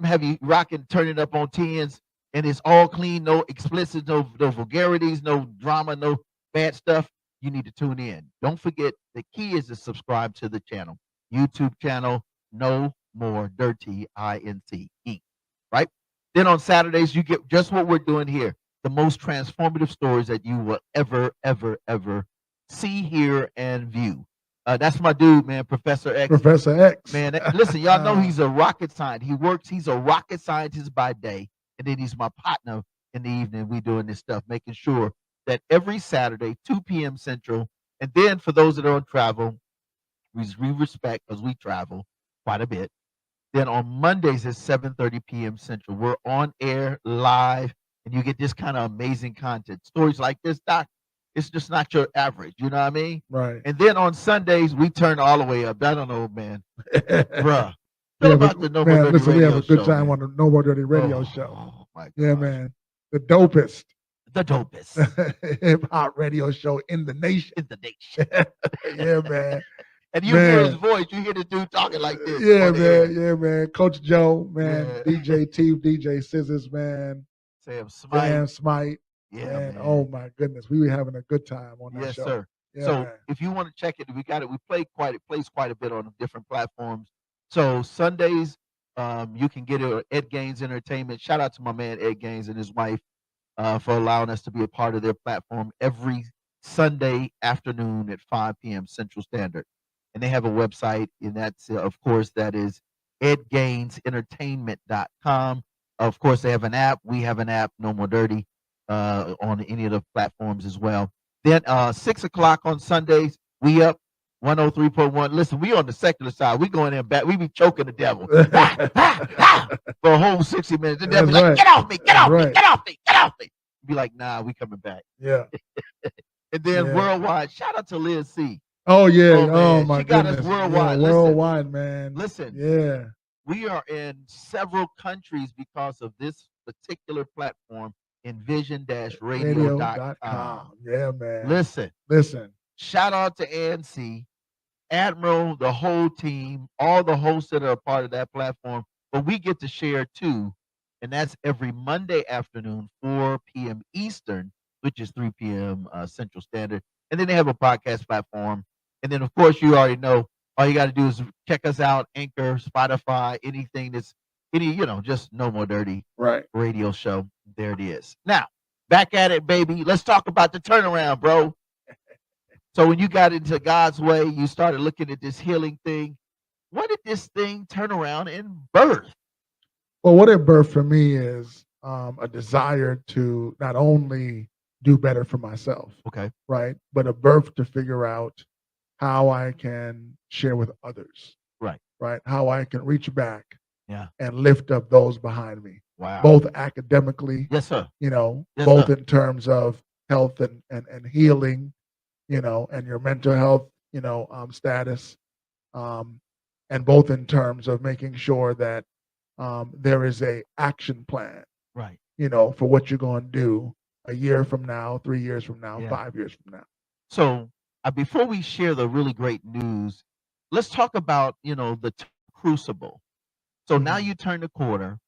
heavy rocking, turn it up on 10s, and it's all clean, no explicit, no vulgarities, no drama, no bad stuff, you need to tune in. Don't forget, the key is to subscribe to the channel, YouTube channel, No More Dirty INC, right? Then on Saturdays, you get just what we're doing here, the most transformative stories that you will ever see, hear, and view. That's my dude, man, Professor X. Professor X. Man, listen, y'all know he's a rocket scientist. He's a rocket scientist by day, and then he's my partner in the evening. We doing this stuff, making sure that every Saturday, 2 p.m. Central, and then for those that are on travel, we respect because we travel quite a bit. Then on Mondays at 7:30 p.m. Central, we're on air live and you get this kind of amazing content. Stories like this, Doc, it's just not your average. You know what I mean? Right. And then on Sundays, we turn all the way up. I don't know, man. Bruh. Yeah, Tell but about the No More man, Dirty listen, we have Radio a good Show, time man. on the No More Dirty Radio Show. Oh, my gosh. Yeah, man. The dopest The dopest hip hop radio show in the nation. in the nation. Yeah, man. And you hear his Man. voice. You hear the dude talking like this. Yeah, on the air. man. Yeah, man. Coach Joe, man. Yeah. DJ Teef, DJ Scissors, man. Sam Smite. Sam Smite. Yeah, Man. man. Oh my goodness. We were having a good time on that Yes, show. sir. Yeah, So man. if you want to check it, we got it. It plays quite a bit on different platforms. So Sundays, you can get it on Ed Gaines Entertainment. Shout out to my man Ed Gaines and his wife for allowing us to be a part of their platform every Sunday afternoon at 5 p.m. Central Standard. And they have a website, and that's of course that is edgainesentertainment.com. Of course, they have an app. We have an app, No More Dirty, on any of the platforms as well. Then 6 o'clock on Sundays, we up 103.1. Listen, we on the secular side. We going in back. We be choking the devil for a whole 60 minutes. The devil That's like, right. get off me, get off me, Right. get off me, get off me. Be like, nah, we coming back. Yeah. And then Yeah. worldwide, shout out to Liz C. Oh yeah. Oh, Oh, man. my She got us goodness. worldwide. Yeah, Listen. worldwide, man. Listen, Yeah. we are in several countries because of this particular platform, envision-radio.com. Radio.com. Yeah, man. Listen, shout out to ANC, Admiral, the whole team, all the hosts that are a part of that platform. But we get to share too, and that's every Monday afternoon, 4 p.m. Eastern, which is 3 p.m. Central Standard. And then they have a podcast platform. And then, of course, you already know all you got to do is check us out, Anchor, Spotify, anything that's just No More Dirty Right. Radio Show. There it is. Now, back at it, baby. Let's talk about the turnaround, bro. So when you got into God's way, you started looking at this healing thing. What did this thing turn around and birth? Well, what it birthed for me is a desire to not only do better for myself, Okay. right, but a birth to figure out how I can share with others, Right. how I can reach back Yeah. and lift up those behind me, Wow. both academically, Yes, sir. Yes, both sir. in terms of health and healing, and your mental health, status, and both in terms of making sure that there is a action plan, Right. for what you're going to do a year from now, 3 years from now, Yeah. 5 years from now. So before we share the really great news, let's talk about, the crucible. So now Mhm. you turn the corner,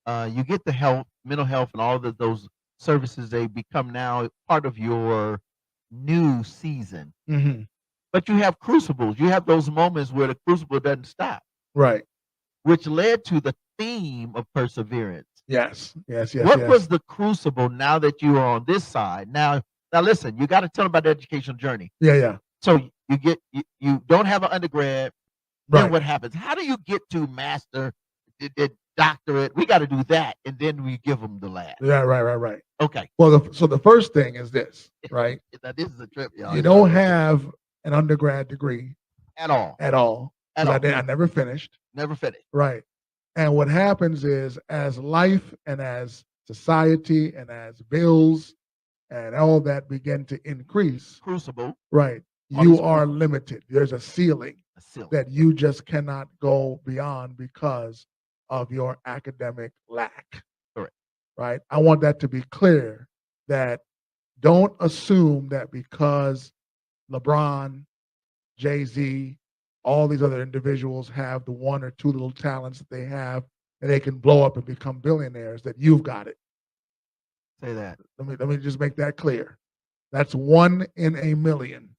you get the health, mental health, and all of those services. They become now part of your new season. Mhm. But you have crucibles. You have those moments where the crucible doesn't stop, Right. which led to the theme of perseverance. Yes. Yes. What Yes. was the crucible now that you are on this side? Now listen, you got to tell them about the educational journey. Yeah. Yeah. So you don't have an undergrad. Then Right. what happens? How do you get to master, the doctorate? We got to do that, and then we give them the lab. Yeah. Right. Okay. Well, so the first thing is this, right? Now, this is a trip, y'all. You don't have an undergrad degree at all. at all. At 'Cause all. I never finished. Never finished. Right. And what happens is, as life and as society and as bills and all that begin to increase, Crucible. right, All you these are crucibles. limited. There's a ceiling A ceiling. that you just cannot go beyond because of your academic lack. Correct. Right. I want that to be clear, that don't assume that because LeBron, Jay-Z, all these other individuals have the one or two little talents that they have, and they can blow up and become billionaires, that you've got it. Say that. Let me just make that clear. That's 1 in a million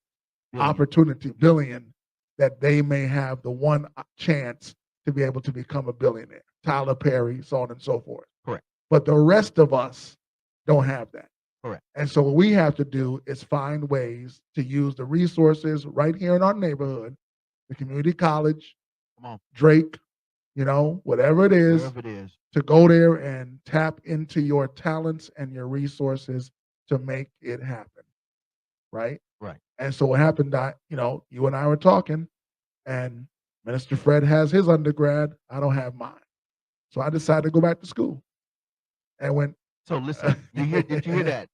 Billion. opportunity, billion, that they may have the one chance to be able to become a billionaire. Tyler Perry, so on and so forth. Correct. But the rest of us don't have that. Correct. And so what we have to do is find ways to use the resources right here in our neighborhood, the community college, Come on. Drake, whatever it is, Wherever it is. to go there and tap into your talents and your resources to make it happen. Right? Right. And so what happened, you and I were talking, and Minister Fred has his undergrad. I don't have mine. So I decided to go back to school. And when So listen, did you hear that?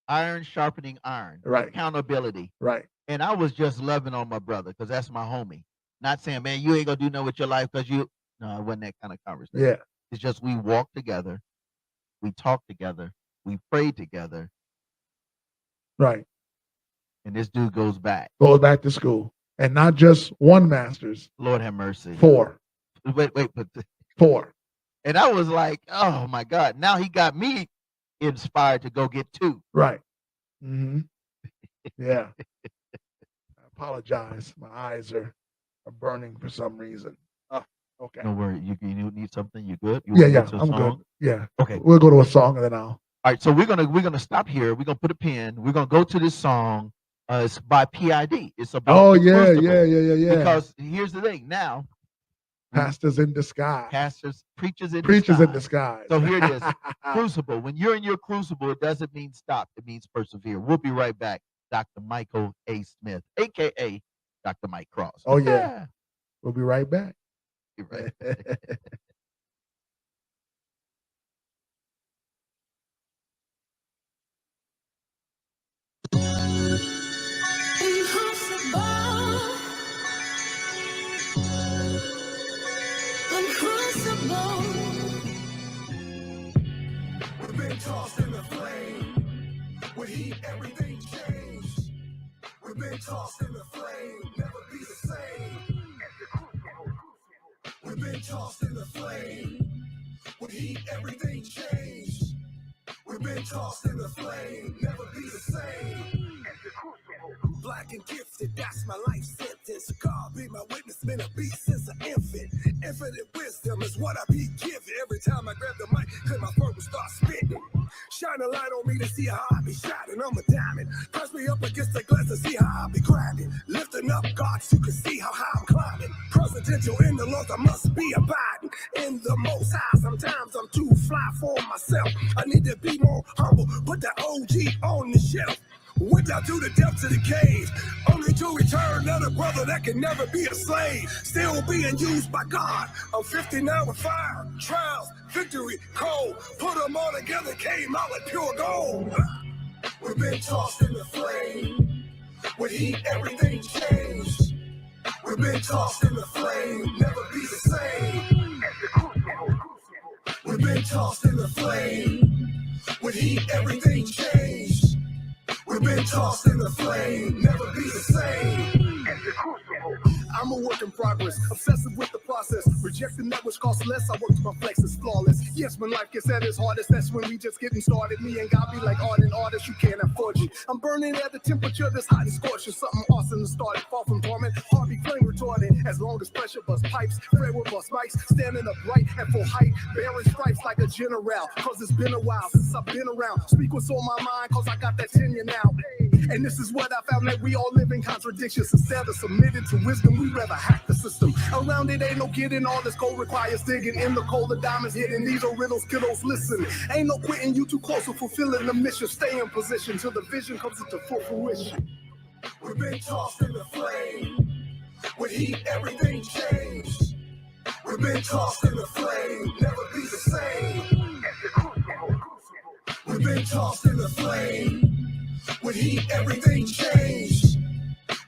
Iron sharpening iron. Right. Accountability. Right. And I was just loving on my brother because that's my homie. Not saying, man, you ain't gonna do nothing with your life because you. No, it wasn't that kind of conversation. Yeah. It's just we walked together, we talked together, we prayed together, Right. and this dude goes back. Goes back to school, and not just one master's. Lord have mercy. 4. Wait, but 4. and I was like, oh my God! Now he got me inspired to go get 2. Right. Mm-hmm. Yeah. I apologize. My eyes are burning for some reason. Oh, okay. No worry. You need something? You good? You Yeah, wanna yeah. go to a I'm song? good. Yeah. Okay. We'll go to a song and then I'll. All right. So we're gonna stop here. We're gonna put a pin. We're gonna go to this song. It's by PID. It's about Oh the yeah, crucible. yeah. Because here's the thing. Now, Pastors in disguise. pastors, preachers in Preachers in disguise. disguise. So here it is. Crucible. When you're in your crucible, it doesn't mean stop. It means persevere. We'll be right back. Dr. Michael A. Smith, aka Dr. Mike Cross. Oh yeah. We'll be right back. You're right. We've been tossed in the flame. With heat, everything changed. We've been tossed in the flame. Never be the same. We've been tossed in the flame. With heat, everything changed. We've been tossed in the flame. Never be the same. Black and gifted, that's my life sentence. God be my witness, been a beast since an infant. Infinite wisdom is what I be given. Every time I grab the mic, cause my phone will start spitting. Shine a light on me to see how I be shining. I'm a diamond. Press me up against the glass to see how I be grinding. Lifting up God so you can see how high I'm climbing. Presidential in the Lord, I must be abiding. In the most high, sometimes I'm too fly for myself. I need to be more humble, put the OG on the shelf. Went down to the depths of the cave, only to return another brother that can never be a slave. Still being used by God. I'm 59 with fire, trials, victory, cold. Put them all together, came out like pure gold. We've been tossed in the flame. With heat, everything changed. We've been tossed in the flame, never be the same. We've been tossed in the flame. With heat, everything changed. We've been tossed in the flame, never be the same. I'm a work in progress, obsessive with the process. Rejecting that which costs less, I work to my flex is flawless. Yes, when life gets at its hardest, that's when we just getting started. Me and God be like art and artists, you can't afford it. I'm burning at the temperature that's hot and scorching. Something awesome to start it, far from torment. Heart be flame retarded, as long as pressure bust pipes. Fred with bust mics, standing upright at full height. Bearing stripes like a general, cause it's been a while since I've been around. Speak what's on my mind, cause I got that tenure now. And this is what I found, that we all live in contradictions. Instead of submitting to wisdom, we rather hack the system. Around it ain't no getting, all this gold requires digging. In the coal, the diamonds hidden, these are riddles, kiddos, listen. Ain't no quitting, you too close to fulfilling the mission. Stay in position till the vision comes into full fruition. We've been tossed in the flame. With heat, everything changed. We've been tossed in the flame, never be the same. We've been tossed in the flame. With heat, everything changed.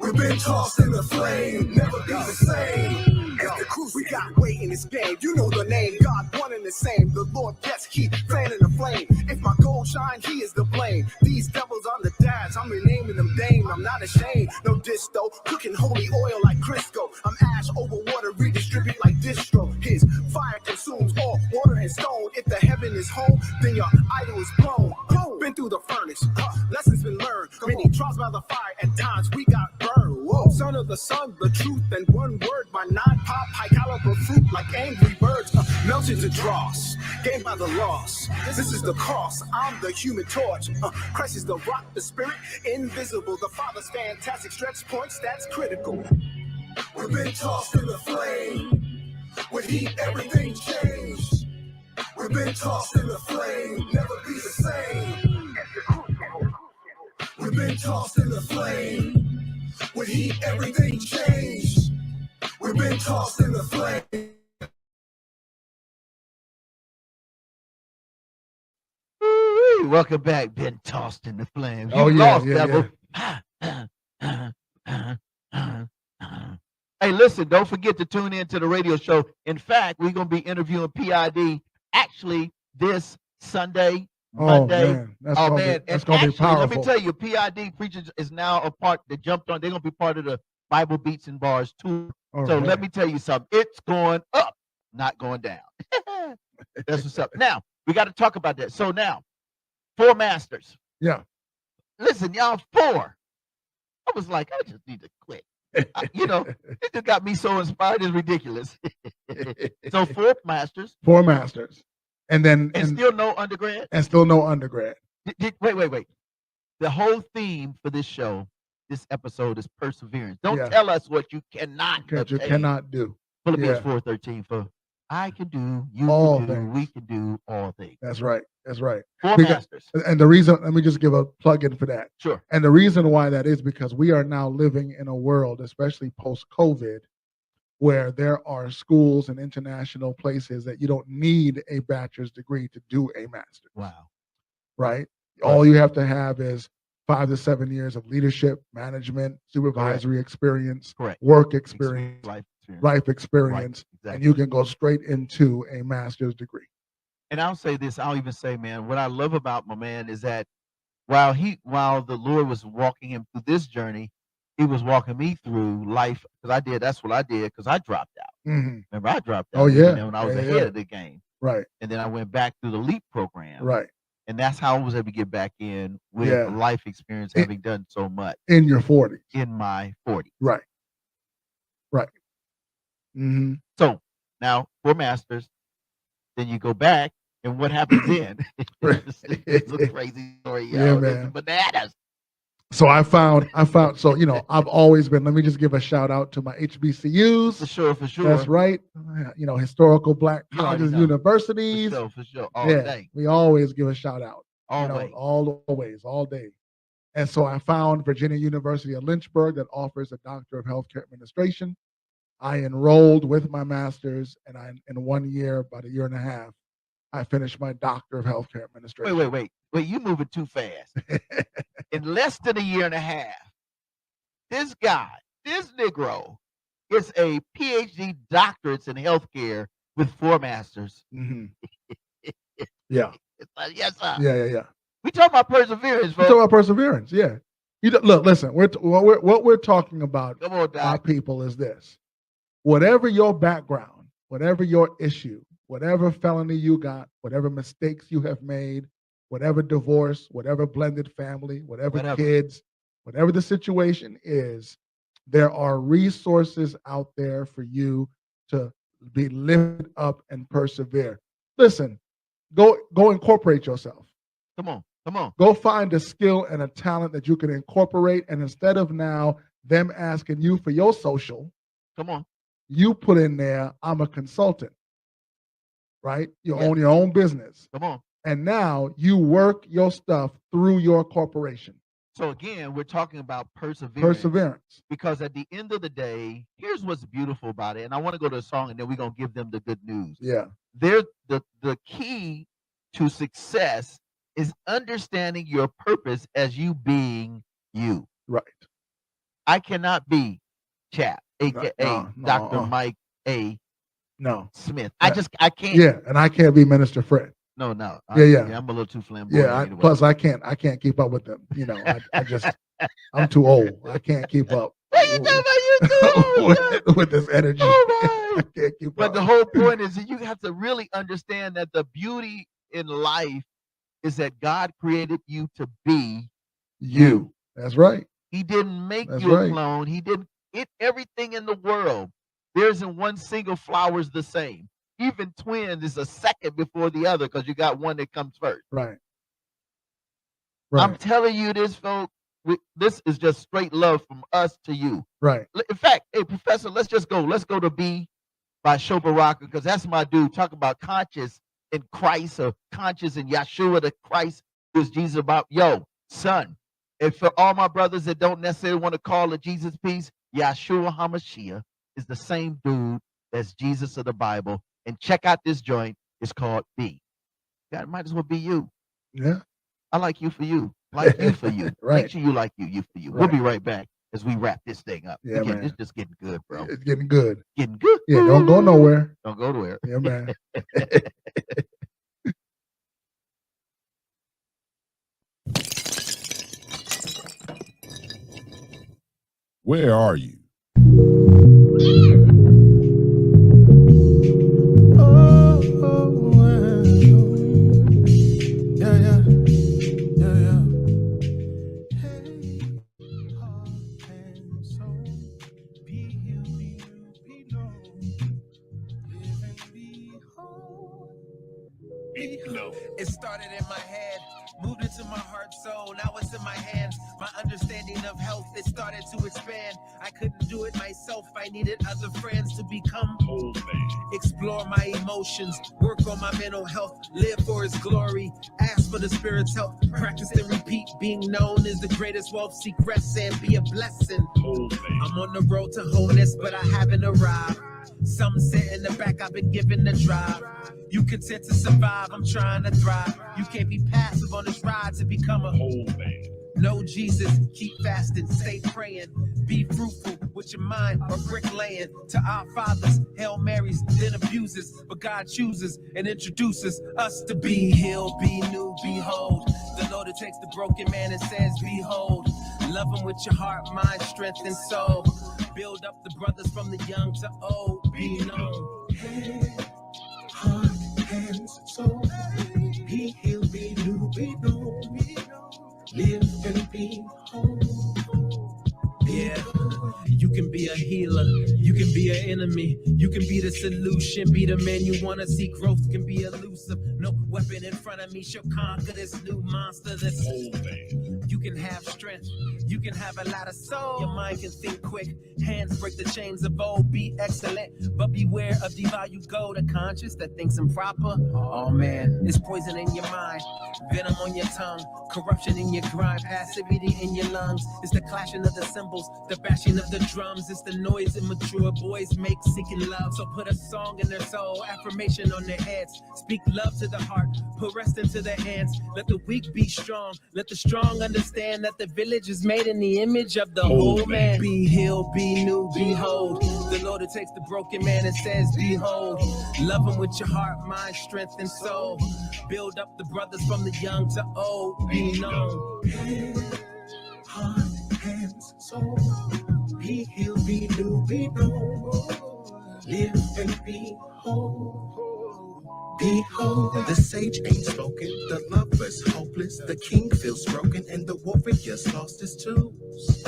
We've been tossed in the flame, never be the same. It's the cruise, we got weight in this game. You know the name, God one and the same. The Lord gets heat, fanning the flame. If my gold shine, he is the blame. These devils on the dads, I'm renaming them Dame. I'm not ashamed, no diss though. Cooking holy oil like Crisco. I'm ash over water, redistribute like distro. His fire consumes all water and stone. If the heaven is home, then your idol is blown. Been through the furnace, lessons been learned. Many trials by the fire, at times we got burned. Whoa, son of the sun, the truth, and one word. My non-pop, high caliber fruit like angry birds. Melted to dross, gained by the loss. This is the cross, I'm the human torch. Christ is the rock, the spirit, invisible. The Father's fantastic stretch points, that's critical. We've been tossed in the flame. With heat, everything changed. We've been tossed in the flame, never be the same. We've been tossed in the flame. With heat, everything changed. We've been tossed in the flame. welcome back. Been tossed in the flames. You Oh, yeah, lost, yeah, devil. Hey, listen, don't forget to tune in to the radio show. In fact, we're going to be interviewing PID actually this Sunday, Oh Monday. man, that's Oh, gonna man. be that's And gonna be actually, let me powerful. tell you, PID Preachers is now a part that jumped on. They're going to be part of the Bible Beats and Bars tour. All So right. let me tell you something. It's going up, not going down. That's what's up. Now, we got to talk about that. So now, 4 masters. Yeah. Listen, y'all, 4. I was like, I just need to quit. You know, it just got me so inspired. It's ridiculous. So 4 masters. 4 masters, and still no undergrad. And still no undergrad. Wait. The whole theme for this show, this episode, is perseverance. Don't Yeah. tell us what you cannot That you obtain. cannot do. Philippians Yeah. 4:13 for I can do, you All can do, things. we can do all things. That's right. That's right. 4 Because- masters. And the reason, let me just give a plug in for that. Sure. And the reason why that is because we are now living in a world, especially post-COVID, where there are schools and international places that you don't need a bachelor's degree to do a master's. Wow. Right? All you have to have is 5 to 7 years of leadership, management, supervisory experience, Correct. work experience, Life experience. life experience, Right. and you can go straight into a master's degree. And I'll say this, I'll even say, man, what I love about my man is that while the Lord was walking him through this journey, he was walking me through life, because that's what I did, because I dropped out. Mhm. Remember, I dropped out Oh, yeah. when I was Yeah, ahead yeah. of the game. Right, And then I went back through the LEAP program. right. And that's how I was able to get back in with Yeah. life experience, It- having done so much In your 40s. in my 40s. Right. Right. hmm So now 4 masters, then you go back, and what happens then? It's a crazy story, Yeah, yo. man. It's bananas. So I found, so, I've always been, let me just give a shout out to my For HBCUs. sure, for sure. That's right. Historical Black You already colleges, know. universities. For sure. All Yeah, day. we always give a shout out. Always. Always, all day. And so I found Virginia University of Lynchburg that offers a Doctor of Healthcare Administration. I enrolled with my master's, and in 1 year, about a year and a half, I finished my Doctor of Healthcare Administration. Wait. You moving too fast. In less than a year and a half, this Negro, is a PhD doctorate in healthcare with 4 masters. hmm Yeah, It's like, yes, sir. yeah. We talking about perseverance, We're folks. talking about perseverance. Yeah. Look, listen. What we're talking about, Come on, my Doc. people, is this: whatever your background, whatever your issue, whatever felony you got, whatever mistakes you have made, whatever divorce, whatever blended family, whatever kids, whatever the situation is, there are resources out there for you to be lifted up and persevere. Listen, go incorporate yourself. Come on. Go find a skill and a talent that you can incorporate, and instead of now them asking you for your social, Come on. you put in there, I'm a consultant, right? You Yeah. own your own business. Come on. And now you work your stuff through your corporation. So again, we're talking about perseverance. Perseverance. Because at the end of the day, here's what's beautiful about it. And I want to go to a song, and then we're going to give them the good news. Yeah. The key to success is understanding your purpose as you being you. Right. I cannot be Chap, aka no, Dr. Mike A. No. Smith. Yeah. I can't. Yeah, and I can't be Minister Fred. No. Yeah. I'm a little too flamboyant. Yeah. Anyway. Plus, I can't keep up with them. I'm too old. I can't keep up. What you talking about? with this energy. Oh, I can't keep But up. the whole point is that you have to really understand that the beauty in life is that God created you to be you. That's right. He didn't make That's you a right. clone. He didn't. Everything in the world, there isn't one single flower is the same. Even twins is a second before the other because you got one that comes first. Right. I'm telling you this, folks. This is just straight love from us to you. Right. In fact, hey, Professor, let's just go. Let's go to B by Shobaraka, because that's my dude. Talk about conscious in Christ, or conscious in Yeshua, the Christ who is Jesus about. Yo, son, and for all my brothers that don't necessarily want to call it Jesus peace, Yeshua HaMashiach is the same dude as Jesus of the Bible. And check out this joint. It's called B. God, might as well be you. Yeah. I like you for you. Like you for you. Right. Make sure you like you for you. We'll Right. be right back as we wrap this thing up. Yeah, Again, man. it's just getting good, bro. It's getting good. Getting good. Yeah, don't go nowhere. Don't go nowhere. Yeah, man. Where are you? It started in my head, moved into my heart, soul. Now it's in my hands. My understanding of health, it started to expand. I couldn't do it myself. I needed other friends to become whole man. Explore my emotions, work on my mental health, live for His glory, ask for the Spirit's help. Practice and repeat. Being known is the greatest wealth. Seek rest and be a blessing. Whole man. I'm on the road to wholeness, but I haven't arrived. Some sit in the back, I've been given the drive. You content to survive, I'm trying to thrive. You can't be passive on this ride to become a whole man. Know Jesus, keep fasting, stay praying. Be fruitful with your mind or bricklaying. To our fathers, Hail Marys, then abuses. But God chooses and introduces us to be healed, be new, behold. The Lord who takes the broken man and says, behold. Love Him with your heart, mind, strength, and soul. Build up the brothers from the young to old. Be known. Head, heart, hands, soul. Be healed, be new, be known. Live and be whole. Yeah, you can be a healer, you can be an enemy, you can be the solution, be the man you wanna see. Growth can be elusive, no weapon in front of me shall conquer this new monster that's whole man. You can have strength, you can have a lot of soul, your mind can think quick, hands break the chains of old, be excellent, but beware of devalue go, the conscious that thinks improper. Oh man, it's poison in your mind, venom on your tongue, corruption in your grind, passivity in your lungs, it's the clashing of the cymbals, the bashing of the drums, it's the noise immature boys make seeking love. So put a song in their soul, affirmation on their heads, speak love to the heart, put rest into their hands. Let the weak be strong, let the strong understand that the village is made in the image of the whole man. Be healed, be new, behold. The Lord who takes the broken man and says, behold. Love Him with your heart, mind, strength, and soul. Build up the brothers from the young to old. Be known. Head, heart, hands, soul. Be healed, be new, be known. Live and be whole. Behold, the sage ain't spoken, the lover's hopeless, the king feels broken, and the warrior's lost his tools.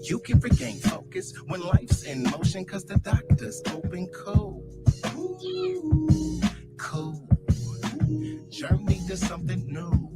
You can regain focus when life's in motion, cause the doctor's open cold. Cool. Journey to something new.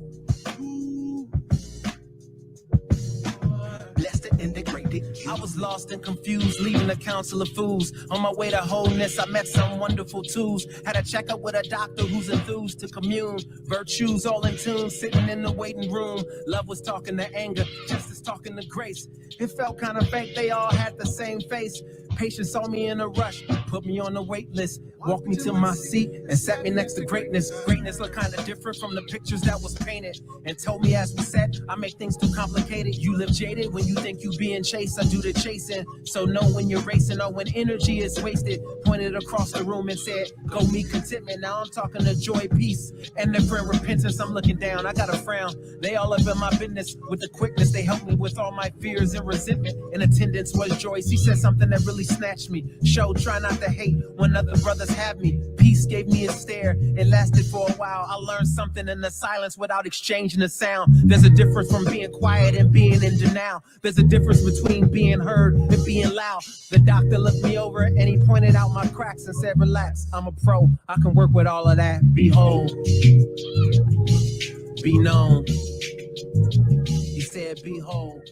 Blessed and integrated. I was lost and confused, leaving a council of fools. On my way to wholeness, I met some wonderful tools. Had a checkup with a doctor who's enthused to commune. Virtues all in tune, sitting in the waiting room. Love was talking to anger, justice talking to grace. It felt kind of fake, they all had the same face. Patient saw me in a rush, put me on the wait list, walked me to my seat and sat me next to greatness. Greatness looked kind of different from the pictures that was painted, and told me as we said, I make things too complicated. You live jaded when you think you being chased, I do the chasing. So know when you're racing or when energy is wasted. Pointed across the room and said, go meet contentment. Now I'm talking to joy, peace, and different repentance. I'm looking down, I got a frown. They all up in my business with the quickness. They helped me with all my fears and resentment. In attendance was Joyce. He said something that really snatched me. Show, try not to hate when other brothers have me. Peace gave me a stare. It lasted for a while. I learned something in the silence without exchanging a sound. There's a difference from being quiet and being in denial. There's a difference between being heard and being loud. The doctor looked me over and he pointed out my cracks and said, relax, I'm a pro. I can work with all of that. Behold, be known. He said, behold,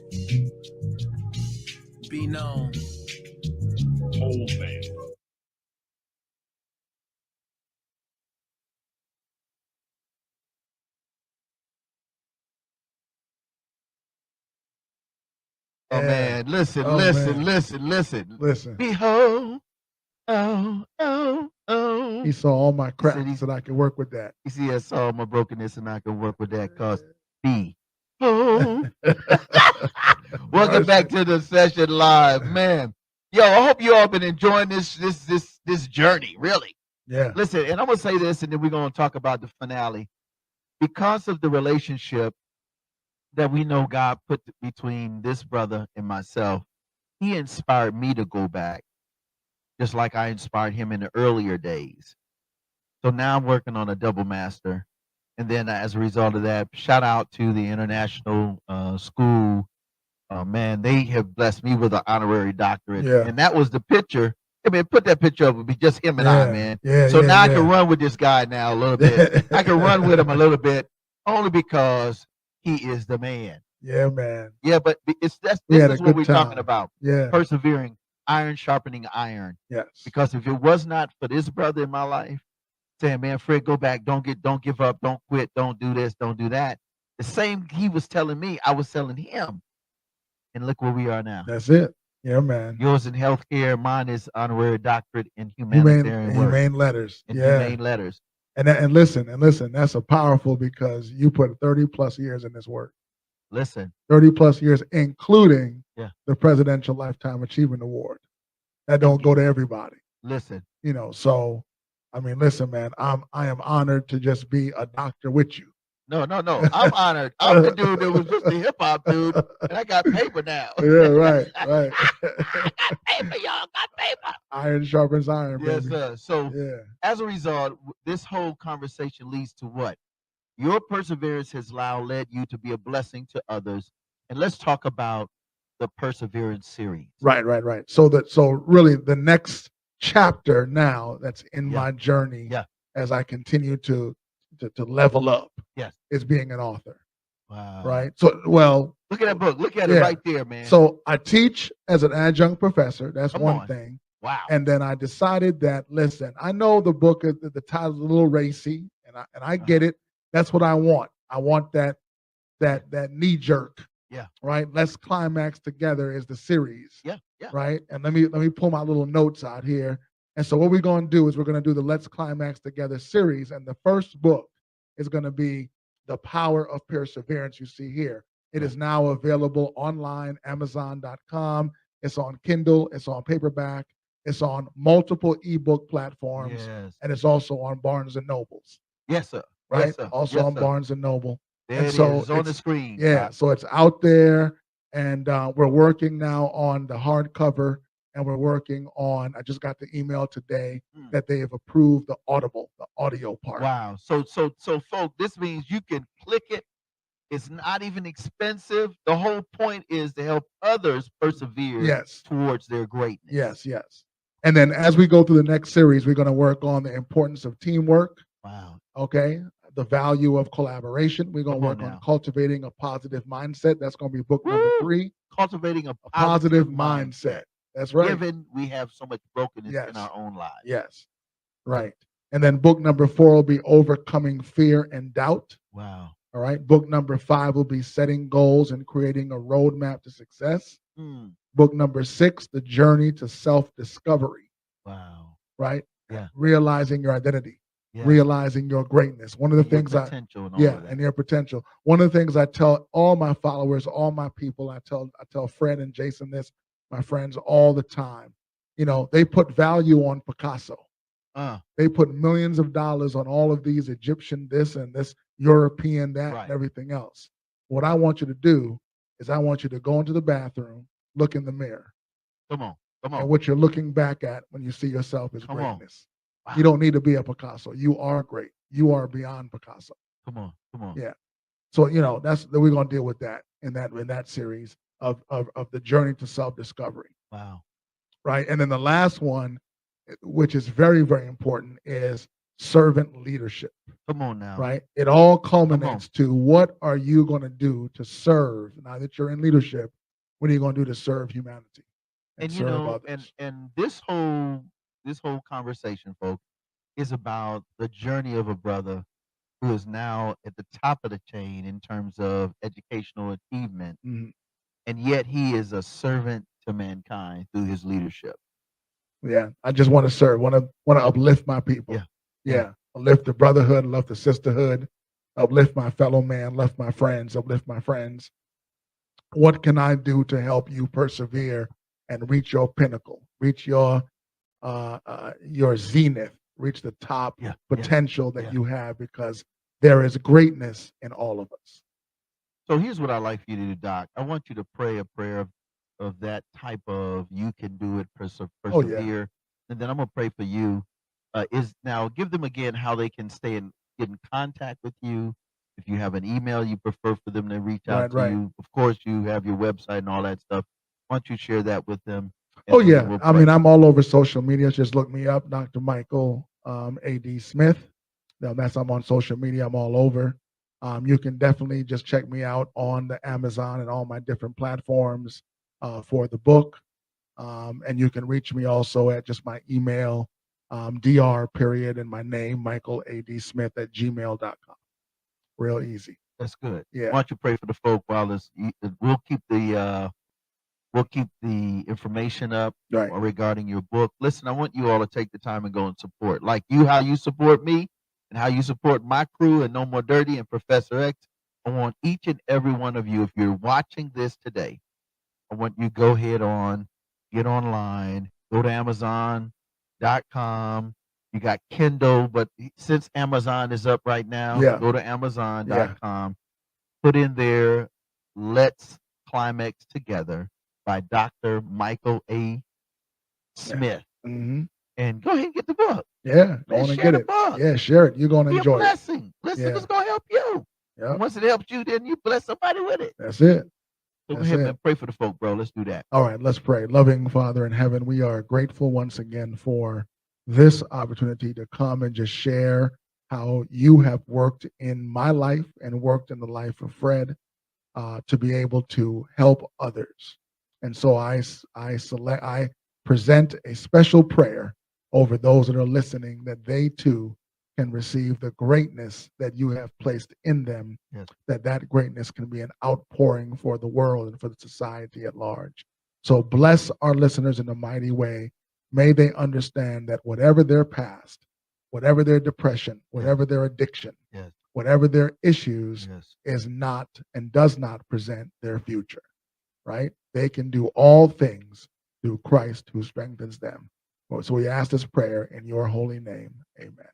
be known. Whole man. Oh man, listen, Oh, listen, man. listen. Behold, He saw all my said cracks and I can work with that. You see, I saw my brokenness and I can work with that, cause be. Oh. Welcome back to the session live, man. Yo, I hope you all been enjoying this journey, really. Yeah. Listen, and I'm gonna say this, and then we're gonna talk about the finale. Because of the relationship that we know God put between this brother and myself, he inspired me to go back, just like I inspired him in the earlier days. So now I'm working on a double master. And then as a result of that, shout out to the international school. Man, they have blessed me with an honorary doctorate. Yeah. And that was the picture. I mean, put that picture up. It would be just him and I, Yeah. man. Yeah. So yeah, now I yeah. can run with this guy now a little bit. I can run with him a little bit only because he is the man. Yeah, man. Yeah, but this We had a is what good we're talking time. about. Yeah. Persevering, iron sharpening iron. Yes. Because if it was not for this brother in my life, saying, man, Fred, go back, don't give up, don't quit, don't do this, don't do that. The same he was telling me, I was telling him. And look where we are now. That's it. Yeah, man. Yours in healthcare, mine is honorary doctorate in humanitarian work. Humane letters. In Yeah. humane letters. And listen, that's a powerful, because you put 30 plus years in this work. Listen. 30 plus years, including Yeah. the Presidential Lifetime Achievement Award. That don't go to everybody. Listen. You know, so I mean, listen, man, I am honored to just be a doctor with you. No. I'm honored. I'm the dude that was just a hip hop dude, and I got paper now. Yeah, right. I got paper, y'all. Got paper. Iron sharpens iron, Yes, baby. sir. So Yeah. as a result, this whole conversation leads to what? Your perseverance has now led you to be a blessing to others. And let's talk about the Perseverance series. Right. So really the next chapter now that's in my journey as I continue to level up is being an author. Wow. Right. So look at that book. Look at it right there, man. So I teach as an adjunct professor. That's Come one on. thing. Wow. And then I decided that, listen, I know the book, the title's a little racy, and I get it. That's what I want. I want that knee jerk. Yeah. Right. Let's Climax Together is the series. Yeah. Right. And let me pull my little notes out here. And so what we're going to do is we're going to do the Let's Climax Together series. And the first book is going to be The Power of Perseverance. You see here. It is now available online, Amazon.com. It's on Kindle. It's on paperback. It's on multiple ebook platforms. Yes. And it's also on Barnes and Nobles. Yes, sir. Right. Yes, sir. Also Yes, on sir. Barnes and Noble. There And it so is. It's on the it's- screen. Yeah. So it's out there. And we're working now on the hardcover. And we're working on, I just got the email today that they have approved the audio part. Wow. So folks, this means you can click it. It's not even expensive. The whole point is to help others persevere towards their greatness. Yes. And then as we go through the next series, we're going to work on the importance of teamwork. Wow. Okay. The value of collaboration. We're going to work on cultivating a positive mindset. That's going to be book number 3. Cultivating a positive mindset. That's right. Given we have so much brokenness in our own lives. Yes. Right. And then book number 4 will be overcoming fear and doubt. Wow. All right. Book number 5 will be setting goals and creating a roadmap to success. Book number 6, the journey to self-discovery. Wow. Right. Yeah. Realizing your identity. Realizing your greatness. One of the things and your potential. One of the things I tell all my followers, all my people, I tell Fred and Jason this, my friends, all the time. You know, they put value on Picasso. They put millions of dollars on all of these Egyptian this and this, European that, and everything else. What I want you to do is I want you to go into the bathroom, look in the mirror. Come on. And what you're looking back at when you see yourself is greatness. Wow. You don't need to be a Picasso. You are great. You are beyond Picasso. Come on. Yeah. So, you know, we're going to deal with that in that series of the journey to self-discovery. Wow. Right. And then the last one, which is very, very important, is servant leadership. Come on now. Right. It all culminates to what are you going to do to serve? Now that you're in leadership, what are you going to do to serve humanity? And you know, and this whole conversation, folks, is about the journey of a brother who is now at the top of the chain in terms of educational achievement. And yet he is a servant to mankind through his leadership. Yeah. I just want to serve, want to uplift my people. Yeah. Uplift the brotherhood, love the sisterhood, uplift my fellow man, uplift my friends, uplift my friends. What can I do to help you persevere and reach your pinnacle, reach your zenith, reach the top potential that you have, because there is greatness in all of us. So here's what I'd like for you to do, Doc. I want you to pray a prayer of that type of you can do it, Oh, yeah. persevere. And then I'm going to pray for you. Is now give them again how they can get in contact with you. If you have an email you prefer for them to reach out Right, to you. Of course, you have your website and all that stuff. Why don't you share that with them? Oh, and then yeah. we'll I pray. mean, I'm all over social media. Just look me up, Dr. Michael A.D. Smith. Now, I'm on social media. I'm all over. You can definitely just check me out on the Amazon and all my different platforms for the book. And you can reach me also at just my email, dr period and my name, Michael A.D. Smith at gmail.com. Real easy. That's good. Yeah. Why don't you pray for the folk while this? We'll keep the information up Right. regarding your book. Listen, I want you all to take the time and go and support, like how you support me and how you support my crew and No More Dirty and Professor X. I want each and every one of you, if you're watching this today, I want you to go ahead get online, go to Amazon.com. You got Kindle, but since Amazon is up right now, Yeah. go to Amazon.com. Put in there, Let's Climax Together by Dr. Michael A. Smith. Mm-hmm. And go ahead and get the book. Yeah. Go Man, on and share get the it. book. Yeah, share it. You're going to Be a enjoy it. blessing. Listen, Yeah. it's going to help you. Yep. And once it helps you, then you bless somebody with it. That's it. So go That's ahead, it. man. Pray for the folk, bro. Let's do that. All right, let's pray. Loving Father in heaven, we are grateful once again for this opportunity to come and just share how you have worked in my life and worked in the life of Fred to be able to help others. And so I present a special prayer over those that are listening, that they too can receive the greatness that you have placed in them, Yes. that greatness can be an outpouring for the world and for the society at large. So bless our listeners in a mighty way. May they understand that whatever their past, whatever their depression, whatever their addiction, Yes. whatever their issues, Yes. is not and does not present their future, right? They can do all things through Christ who strengthens them. So we ask this prayer in your holy name. Amen.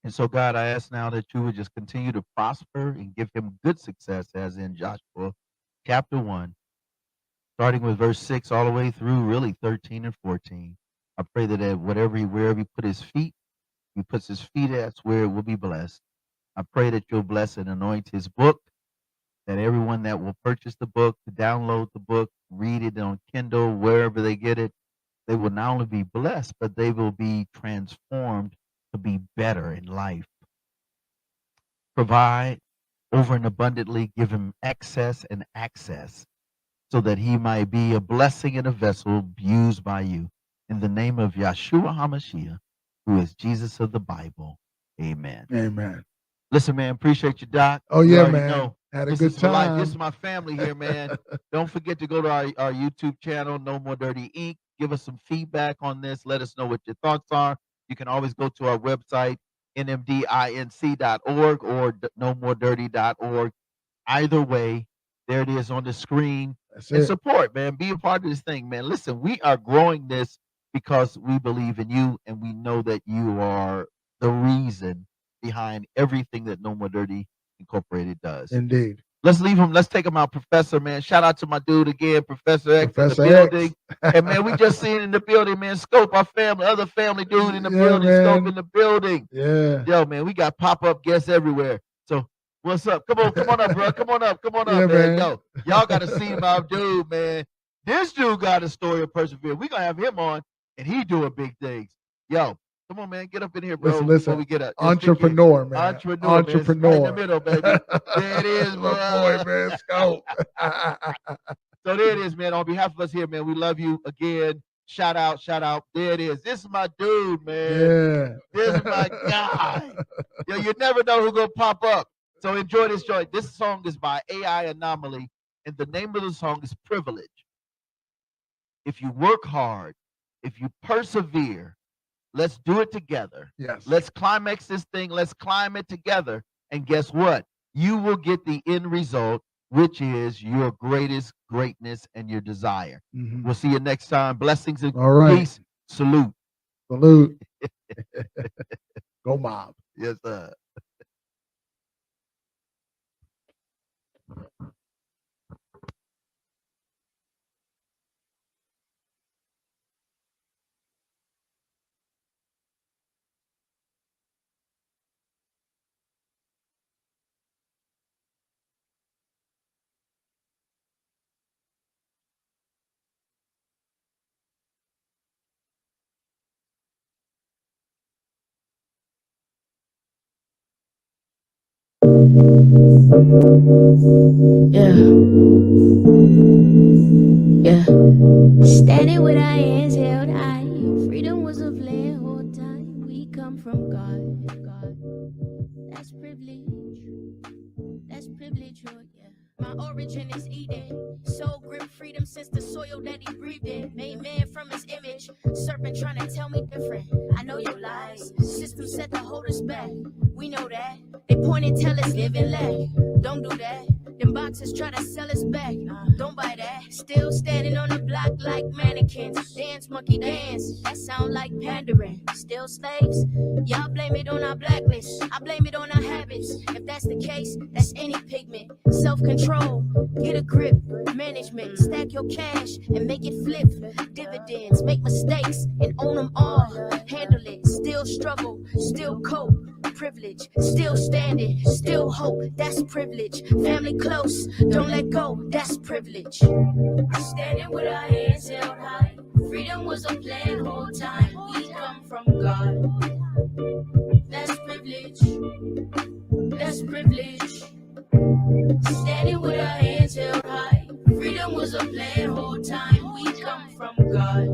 And so, God, I ask now that you would just continue to prosper and give him good success, as in Joshua chapter 1, starting with verse 6 all the way through really 13 and 14. I pray that wherever he put his feet, he puts his feet, that's where it will be blessed. I pray that you'll bless and anoint his book, that everyone that will purchase the book, download the book, read it on Kindle, wherever they get it, they will not only be blessed, but they will be transformed to be better in life. Provide over and abundantly, give him excess and access so that he might be a blessing and a vessel used by you. In the name of Yeshua HaMashiach, who is Jesus of the Bible. Amen. Amen. Listen, man, appreciate you, Doc. Oh, You yeah, already man. know. Had a This good is for life. time. This is my family here, man. Don't forget to go to our YouTube channel, No More Dirty Inc. Give us some feedback on this. Let us know what your thoughts are. You can always go to our website, nmdinc.org or nomoredirty.org. Either way, there it is on the screen. That's And it. support, man. Be a part of this thing, man. Listen, we are growing this because we believe in you and we know that you are the reason behind everything that No More Dirty Incorporated does. Indeed. Let's leave him. Let's take him out, Professor, man. Shout out to my dude again, Professor X Professor in the building. X. And man, we just seen in the building, man. Scope, our family, other family dude in the Yeah, building. Scope man. in the building. Yeah. Yo, man, we got pop-up guests everywhere. So what's up? Come on up, bro. Come on up, Yeah, man. man. Yo, y'all gotta see my dude, man. This dude got a story of perseverance. We gonna have him on, and he doing big things. Yo, come on, man. Get up in here, bro. Listen, Before we get up. entrepreneur, man. Entrepreneur, man. Right in the middle, baby. There it is, bro. My boy, man. Scout. So there it is, man. On behalf of us here, man, we love you again. Shout out. There it is. This is my dude, man. Yeah. This is my guy. Yo, you never know who's gonna pop up. So enjoy this joint. This song is by AI Anomaly, and the name of the song is Privilege. If you work hard, if you persevere, let's do it together. Yes. Let's climax this thing. Let's climb it together. And guess what? you will get the end result, which is your greatest greatness and your desire. Mhm. We'll see you next time. Blessings and All right. peace. Salute. Salute. Go Mob. Yes, sir. Yeah. Yeah. Standing with our hands held high. Freedom was a plan whole time. We come from God. God. That's privilege. That's privilege, Lord, yeah. My origin is Eden. Soul grip freedom since the soil that he breathed in. Made man from his image. Serpent trying to tell me different. I know your lies. System set to hold us back. We know that. They point and tell us live and lack. Don't do that. Them boxes try to sell us back. Don't buy that. Still standing on the block like mannequins. Dance, monkey dance. That sound like pandering. Still slaves. Y'all blame it on our blacklist. I blame it on our habits. If that's the case, that's any pigment. Self-control. Get a grip. Management. Stack your cash and make it flip. Dividends. Make mistakes and own them all. Handle it. Still struggle. Still cope. Privilege, still standing, still hope, that's privilege. Family close, don't let go, that's privilege. Standing with our hands held high, freedom was a plan whole time. We come from God, that's privilege, that's privilege. Standing with our hands held high, freedom was a plan whole time. We come from God,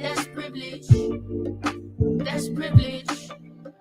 that's privilege, that's privilege.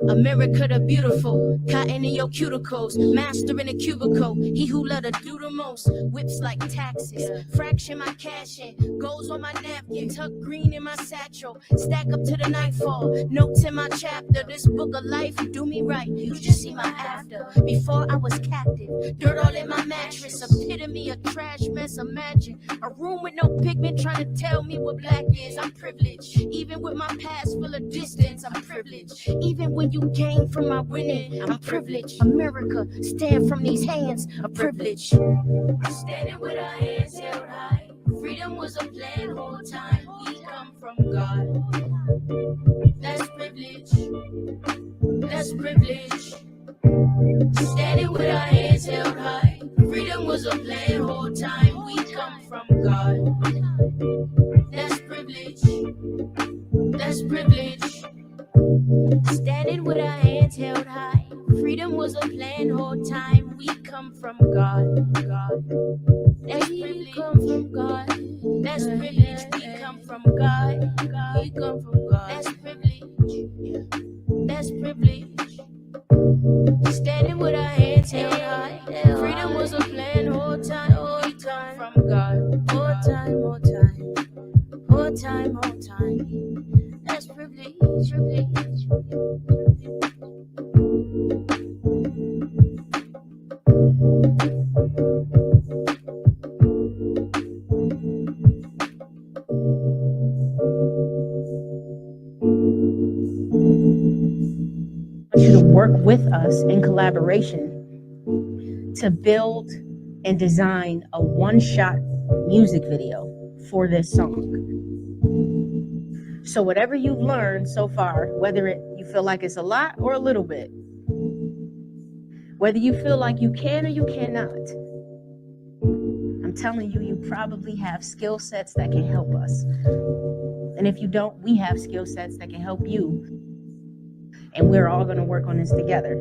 America the beautiful, cotton in your cuticles, master in a cubicle, he who let her do the most, whips like taxes, fraction my cash in, goes on my napkin, tuck green in my satchel, stack up to the nightfall, notes in my chapter, this book of life, do me right, you just see my after, before I was captive, dirt all in my mattress, epitome of trash mess, imagine, a room with no pigment trying to tell me what black is, I'm privileged, even with my past full of distance, I'm privileged, even when you came from my winning, I'm privileged. America, stand from these hands of privilege. Standing with our hands held high. Freedom was a plan whole time. We come from God. That's privilege. That's privilege. Standing with our hands held high. Freedom was a plan whole time. We come from God. That's privilege. That's privilege. Standing with our hands held high. Freedom was a plan whole time. We come from God. God. That's privilege. Come from God. That's privilege. We come from God. God. We come from God. That's privilege. That's privilege. Standing with our hands held high. Freedom was a plan whole time. We come from God. Whole time, whole time. Whole time, whole time. That's privilege. Privilege. You to work with us in collaboration to build and design a one-shot music video for this song. So whatever you've learned so far, whether you feel like it's a lot or a little bit, whether you feel like you can or you cannot, I'm telling you, you probably have skill sets that can help us. And if you don't, we have skill sets that can help you. And we're all going to work on this together.